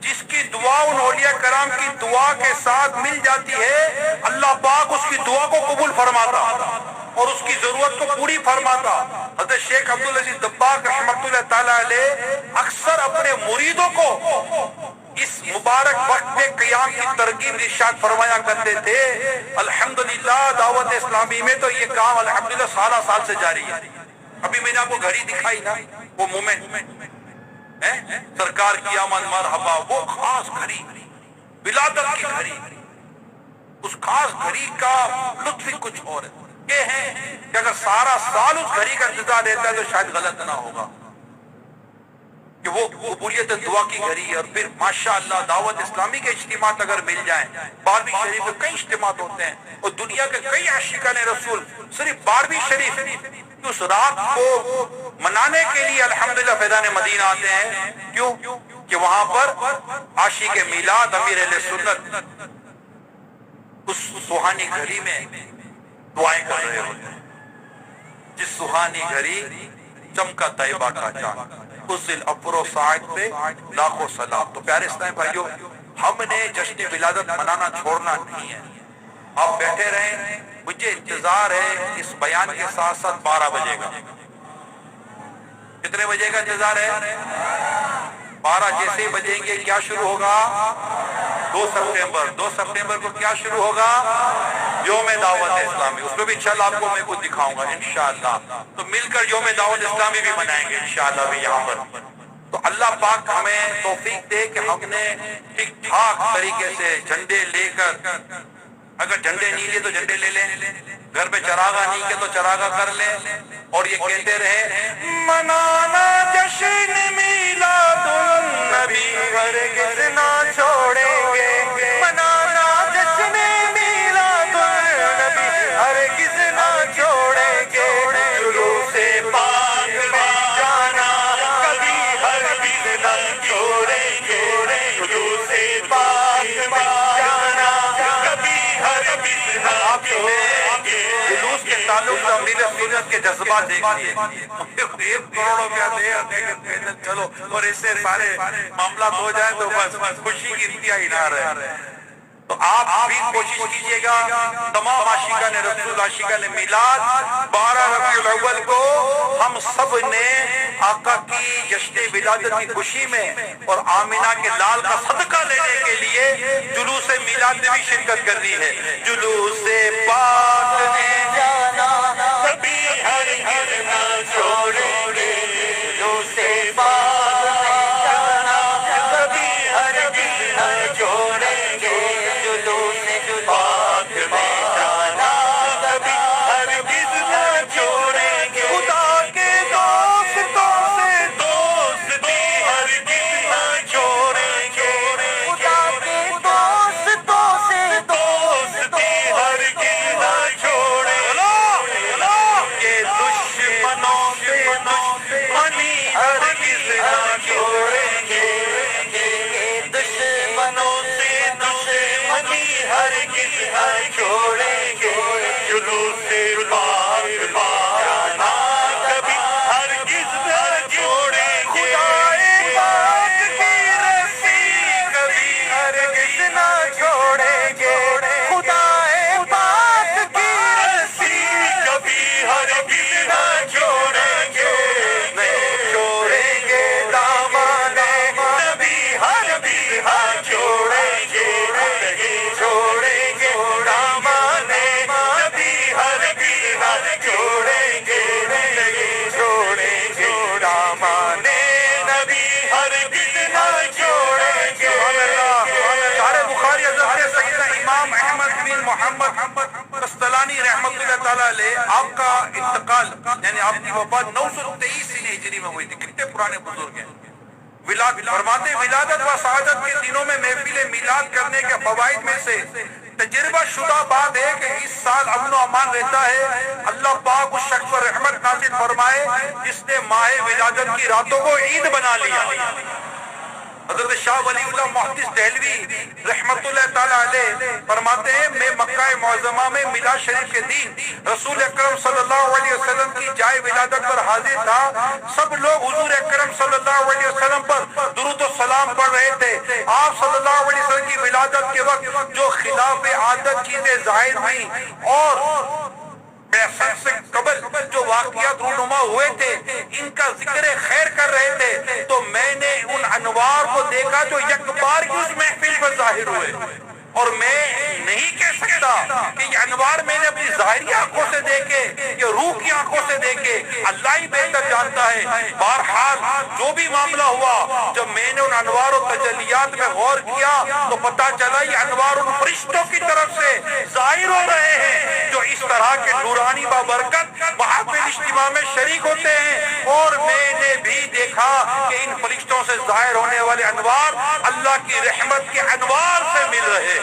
جس کی دعا ان اولیاء کرام کی دعا کے ساتھ مل جاتی ہے اللہ پاک اس کی دعا کو قبول فرماتا اور اس کی ضرورت کو پوری فرماتا. حضرت شیخ عبدالعزیز دباغ رحمت اللہ تعالیٰ علیہ اکثر اپنے مریدوں کو اس مبارک وقت میں قیام کی ترغیب ارشاد فرمایا کرتے تھے. الحمدللہ دعوت اسلامی میں تو یہ کام الحمدللہ سالہ سال سے جاری ہے. ابھی میں نے آپ کو گھڑی دکھائی نا وہ مومنٹ سرکار کی آمد مرحبا وہ خاص گھڑی ولادت کی گھڑی. اس خاص گھڑی کا لطف ہی کچھ اور ہے. یہ ہے کہ اگر سارا سال اس گھڑی کا انتظار رہتا ہے تو شاید غلط نہ ہوگا کہ وہ قبولیت دعا کی گھڑی ہے. اور پھر ماشاءاللہ دعوت اسلامی کے اجتماعات اگر مل جائیں 12ویں شریف کے کئی اجتماعات ہوتے ہیں اور دنیا کے کئی عاشقان رسول صرف 12ویں شریف اس رات کو منانے کے لیے الحمدللہ فیضان مدینہ آتے ہیں. کیوں کہ وہاں پر عاشق میلاد امیر اہل سنت اس سہانی گھڑی میں دعائیں کر رہے ہوتے ہیں. جس سہانی گھڑی چمکا طیبہ کا چاند اس دل افرو ساعت پہ لاکھوں سلام. تو پیارے اسلام بھائیو ہم نے جشن ولادت منانا چھوڑنا نہیں ہے. آپ بیٹھے رہیں مجھے انتظار ہے اس بیان کے ساتھ ساتھ 12 بجے گا. کتنے بجے کا انتظار ہے؟ 12 جیسے بجیں گے کیا شروع ہوگا؟ 2 سپٹمبر کو کیا شروع ہوگا؟ یوم دعوت اسلامی. اس پہ بھی انشاءاللہ آپ کو میں کچھ دکھاؤں گا انشاءاللہ. تو مل کر یوم دعوت اسلامی بھی منائیں گے انشاءاللہ بھی یہاں پر. تو اللہ پاک ہمیں توفیق دے کہ ہم نے ٹھیک ٹھاک طریقے سے جھنڈے لے کر, اگر جھنڈے نہیں لیے تو جھنڈے لے لیں, گھر پہ چراغا نہیں کیا تو چراغا کر لیں اور یہ کہتے رہے منانا جشن میلاد النبی ہرگز نہ چھوڑیں گے. منانا جشن میلاد النبی ہرگز نہ چھوڑیں گے. جلوس پاک میں جانا کبھی ہرگز نہ چھوڑیں گے. جلوس پاک میں جانا کبھی ہرگز نہ چھوڑیں گے. جلوس کے تعلق سے امیر سنت کے جذبات دیکھ لیے. 1 کروڑ روپیہ دے چلو اور اس سے سارے معاملات ہو جائیں تو بس خوشی کی انتہائی نہ رہے. تو آپ بھی کوشش کیجئے گا تمام عاشقان رسول عاشقان میلاد 12 ربیع الاول کو ہم سب نے آقا کی جشن ولادت کی خوشی میں اور آمینہ کے لال کا صدقہ لینے کے لیے جلوس میلاد میں بھی شرکت کرنی ہے. جلوس پاک میں جانا کبھی ہرگز نہ چھوڑیں گے. جلوس پاک میں جانا کبھی ہرگز نہ چھوڑیں گے. جلوس پاک میں جانا کبھی ہرگز نہ چھوڑیں گے. خدا کے دوستوں سے دوستی ہرگز نہ چھوڑیں گے. خدا کے دوستوں سے دوستی ہرگز نہ چھوڑیں گے. دشمنوں سے دشمنی ہرگز نہ چھوڑیں گے. دشمنوں سے دشمنی ہرگز نہ چھوڑیں گے. جلوس پاک میں جانا کبھی ہرگز نہ چھوڑیں گے. خدائے پاک کی رسی کبھی ہرگز نہ چھوڑیں گے. خدائے پاک کی رسی کبھی ہرگز نہ چھوڑیں گے. نہیں چھوڑیں گے دامن نبی ہرگز نہ چھوڑیں گے. نہیں چھوڑیں گے دامن نبی ہرگز نہ تعالیٰ علیہ آپ کا انتقال یعنی آپ کی وفات 923 ہجری میں ہوئی تھی. کتنے پرانے بزرگ ہیں. فرماتے ولادت و سعادت کے دنوں میں محفل میلاد کرنے کے فوائد میں سے تجربہ شدہ بات ہے کہ اس سال امن و امان رہتا ہے. اللہ پاک اس شخص پر رحمت نازل فرمائے جس نے ماہ ولادت کی راتوں کو عید بنا لیا. حضرت شاہ ولی اللہ محدث دہلوی رحمت اللہ تعالیٰ علیہ فرماتے ہیں میں مکہ معظمہ میں میلاد شریف کے دن رسول اکرم صلی اللہ علیہ وسلم کی جائے ولادت پر حاضر تھا. سب لوگ حضور اکرم صلی اللہ علیہ وسلم پر درود و سلام پڑھ رہے تھے. آپ صلی اللہ علیہ وسلم کی ولادت کے وقت جو خلاف عادت چیزیں ظاہر ہوئیں اور سے قبل جو واقعات رونما ہوئے تھے ان کا ذکر خیر کر رہے تھے تو میں نے ان انوار کو دیکھا جو یک بار کی اس محفل پر ظاہر ہوئے. اور میں نہیں کہہ سکتا کہ یہ انوار میں نے اپنی ظاہری آنکھوں سے دیکھے یا روح کی آنکھوں سے دیکھے. اللہ ہی بہتر جانتا ہے. بہرحال جو بھی معاملہ ہوا جب میں نے ان انوار و تجلیات میں غور کیا تو پتا چلا یہ انوار ان فرشتوں کی طرف سے ظاہر ہو رہے ہیں جو اس طرح کے نورانی بابرکت محافل اجتماع میں شریک ہوتے ہیں. اور میں نے بھی دیکھا کہ ان فرشتوں سے ظاہر ہونے والے انوار اللہ کی رحمت کے انوار سے مل رہے ہیں.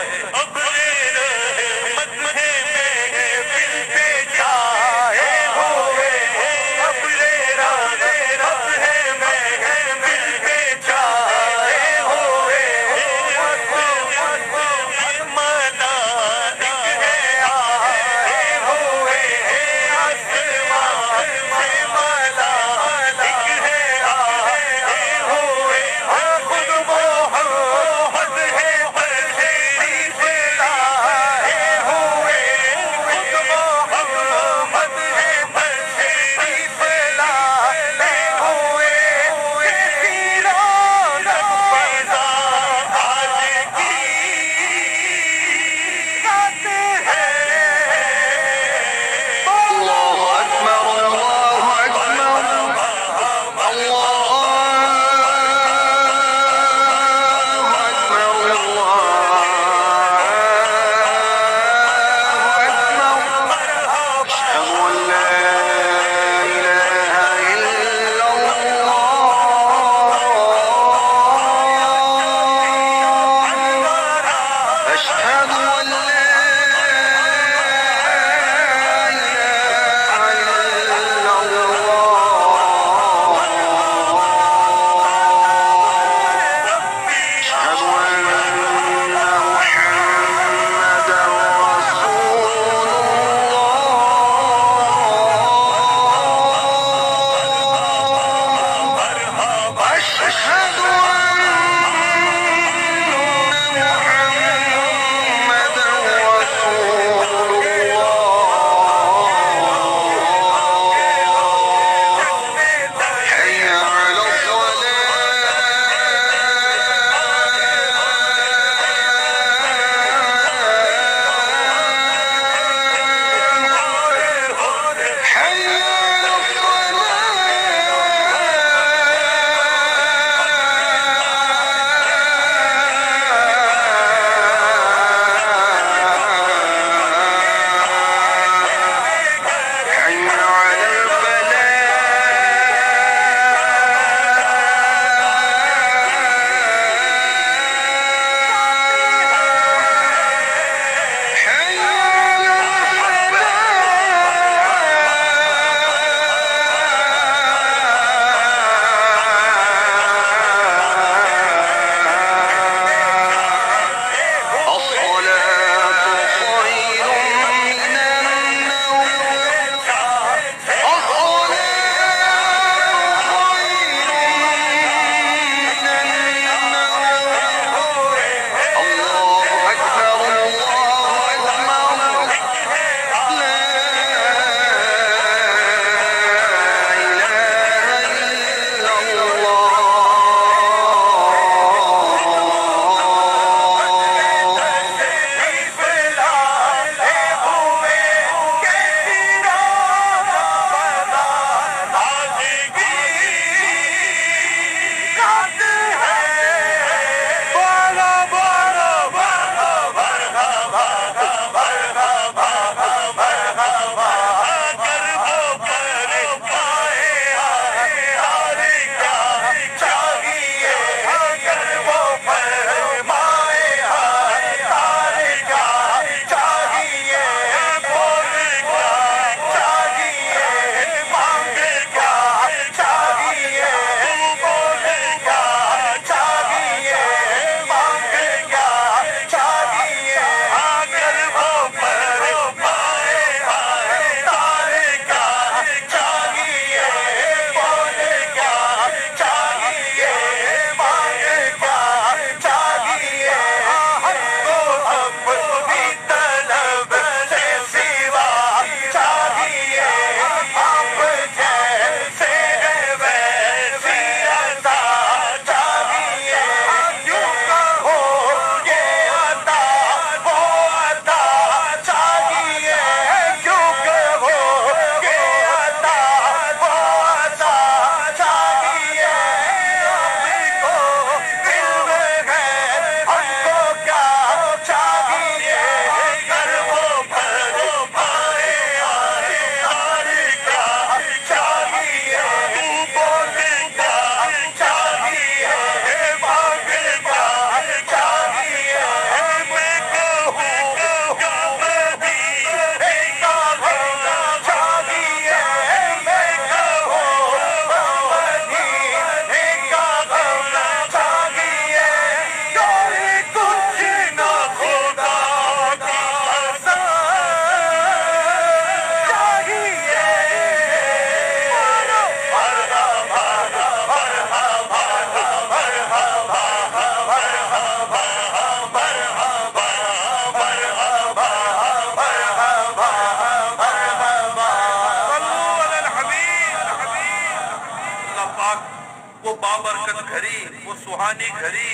بابرکت گھڑی، وہ سہانی گھڑی،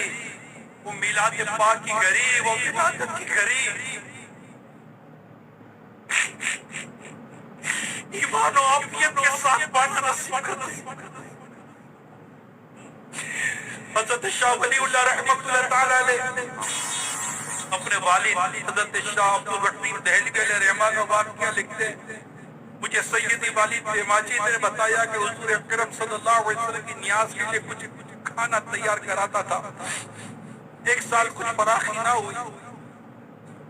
وہ میلاد پاک کی گھڑی، وہ ولادت کی گھڑی، ایمان و عافیت کے ساتھ پانا نصیب کرنا۔ حضرت شاہ ولی اللہ رحمۃ اللہ تعالیٰ علیہ اپنے والد حضرت شاہ عبد الرحیم دہلوی علیہ رحمہ کا واقعہ لکھتے، مجھے سیدی والد ماجد نے بتایا کہ حضور اکرم صلی اللہ علیہ وسلم کی نیاز کے لیے کچھ کھانا تیار کراتا تھا۔ ایک سال کچھ فراخی نہ ہوئی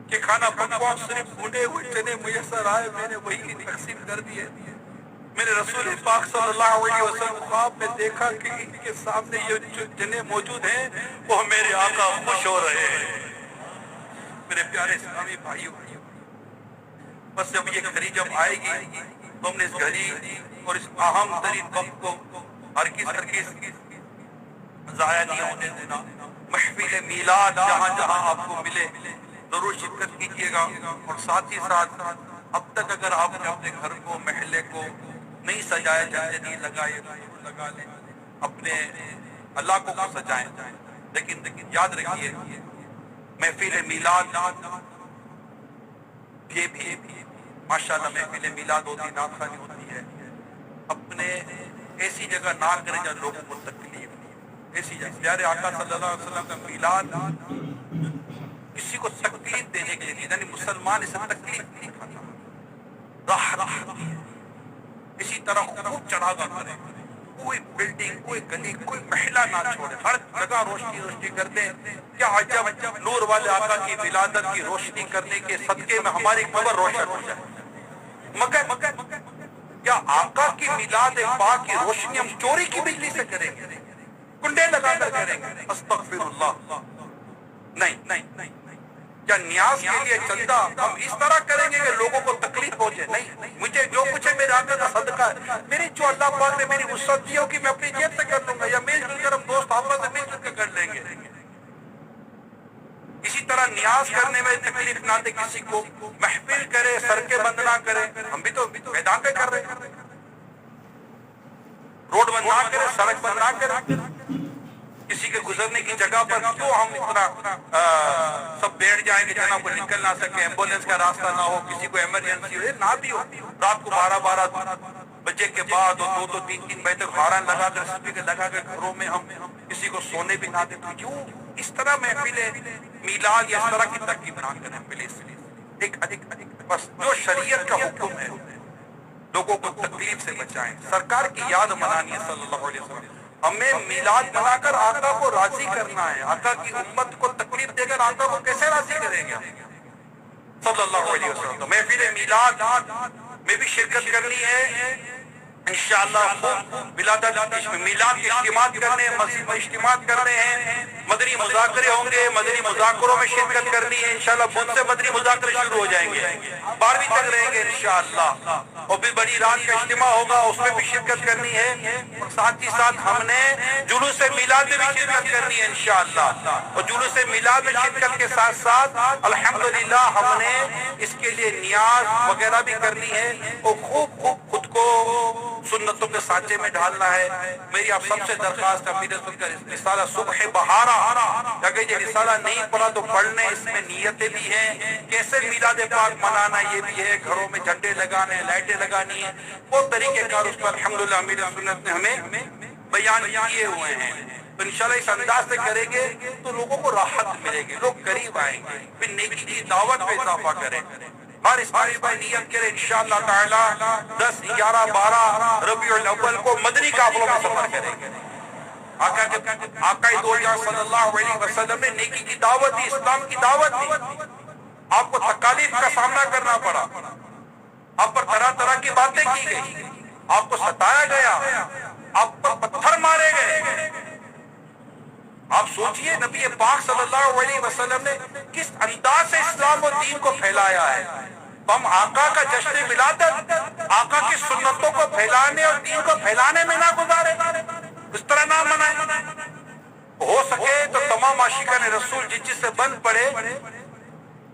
کہ کھانا پکوا، صرف بھنے ہوئے چنے میسر آئے، میں نے وہی تقسیم کر دیے۔ میرے رسول پاک صلی اللہ علیہ وسلم خواب میں دیکھا کہ ان کے سامنے یہ جو چنے موجود ہیں وہ میرے آقا خوش ہو رہے ہیں۔ میرے پیارے اسلامی بھائیوں، بس جب یہ گھڑی جب آئے گی تو ہم نے اس گھڑی اور اس اہم ترین وقت کو ہرگز ضائع نہیں ہونے دینا۔ محفل میلاد جہاں جہاں آپ کو ملے ضرور شرکت کیجیے گا، اور ساتھ ہی ساتھ اب تک اگر آپ نے اپنے گھر کو محلے کو نہیں سجایا، جھنڈے نہیں لگائے، لگا لیں، اپنے علاقوں کو سجائیں۔ لیکن یاد رکھیے محفل میلاد یہ بھی ماشاءاللہ محفل میلاد ہوتی، نعت خوانی ہوتی ہے، اپنے ایسی جگہ نہ کریں جہاں لوگوں کو تکلیف، ایسی جگہ پیارے آقا صلی اللہ علیہ وسلم کا میلاد کسی کو تکلیف دینے کے لیے، یعنی مسلمان اسے تکلیف نہیں کھاتا، راحت ہے۔ اسی طرح خوب چڑھاوا کریں، کوئی بلڈنگ، کوئی گلی، کوئی محلہ نہ چھوڑے، ہر جگہ روشنی روشنی کر دیں۔ کیا عجب نور والے آقا کی ولادت کی روشنی کرنے کے صدقے میں ہماری قبر روشن ہو جائے۔ مگر کیا آقا کی میلاد پاک کی روشنی ہم چوری کی بجلی سے کریں گے، کنڈے لگا کر کریں گے؟ استغفر اللہ، نہیں۔ کیا نیاز کے لیے چندہ ہم اس طرح کریں گے کہ لوگوں کو تکلیف پہنچے؟ نہیں، مجھے جو کچھ ہے میرے آقا کا صدقہ ہے، میری جو اللہ پاک نے میری وسعت دی ہوگی میں اپنی جیب سے کر لوں گا، یا مل جل کر ہم دوست آپس میں مل جل کے کر لیں گے۔ اسی طرح نیاز کرنے میں تکلیف نہ دے کسی کو، محفل کرے، سڑکیں بند نہ کرے، ہم بھی تو میدان پہ کر رہے ہیں، روڈ بند نہ کرے، سڑک بند نہ کرے، کسی کے گزرنے کی جگہ پر کیوں ہم اتنا سب بیٹھ جائیں گے جہاں کوئی نکل نہ سکے، ایمبولینس کا راستہ نہ ہو، کسی کو ایمرجنسی ہو، نہ بھی ہو، رات کو 12 بجے کے بعد اور 2 3 بجے تک ہارن لگا کر اسپیکر لگا کر گھروں میں ہم کسی کو سونے بھی نہ دیں، تو کیوں اس طرح محفل میلاد یا اس طرح کی ترکیب نہ کریں پلیز۔ بس جو شریعت کا حکم ہے لوگوں کو تکلیف سے بچائیں، سرکار کی یاد منانی ہے صلی اللہ علیہ وسلم، ہمیں میلاد بنا کر آقا کو راضی کرنا ہے۔ آقا کی امت کو تکلیف دے کر آقا کو کیسے راضی کریں گے صلی اللہ علیہ وسلم؟ تو محفل میلاد میں بھی شرکت کرنی ہے انشاءاللہ۔ خوب میلاد کے اجتماعات کرنے ہیں، مسجد میں اجتماعات کرنے ہیں، مدنی مذاکرے ہوں گے، مدنی مذاکروں میں شرکت کرنی ہے انشاءاللہ۔ بدھ سے مدنی مذاکرے شروع ہو جائیں گے، 12ویں تک رہیں گے انشاءاللہ، اور پھر بڑی رات کا اجتماع ہوگا، اس میں بھی شرکت کرنی ہے، اور ساتھ ہی ساتھ ہم نے جلوس میلاد میں بھی شرکت کرنی ہے انشاءاللہ۔ اور جلوس میلاد میں شرکت کے ساتھ ساتھ الحمدللہ ہم نے اس کے لیے نیاز وغیرہ بھی کرنی ہے، اور خوب خود کو سنتوں کے سانچے میں ڈھالنا ہے۔ میری آپ سب سے درخواست ہے، میرے سن کر رسالہ صبح بہارا، اگر یہ رسالہ نہیں پڑھا تو پڑھنے، اس میں نیتیں بھی ہیں، کیسے میلاد پاک منانا یہ بھی ہے، گھروں میں جھنڈے لگانے، لائٹیں لگانی ہیں، وہ طریقہ کار اس پر الحمدللہ امیر سنت نے ہمیں بیان کیے ہوئے ہیں۔ تو انشاءاللہ اس انداز سے کریں گے تو لوگوں کو راحت ملے گی، لوگ قریب آئیں گے، پھر نیکی کی دعوت میں اضافہ کریں۔ ہر اسلامی بھائی نیت کرے انشاءاللہ تعالی 10 11 12 ربیع الاول کو مدنی قافلوں میں سفر کریں گے۔ آقا دو جہاں صلی اللہ علیہ وسلم نے نیکی کی دعوت دی، اسلام کی دعوت دی، آپ کو تکالیف کا سامنا کرنا پڑا، آپ پر طرح طرح کی باتیں کی گئی، آپ کو ستایا گیا، آپ پر پتھر مارے گئے۔ آپ سوچئے نبی پاک صلی اللہ علیہ وسلم نے کس انداز سے اسلام و دین کو پھیلایا ہے۔ ہم آقا کا جشن ولادت آقا کی سنتوں کو پھیلانے اور دین کو پھیلانے میں نہ گزارے، اس طرح نہ منائے۔ ہو سکے تو تمام عاشقان رسول جس سے بند پڑے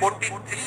43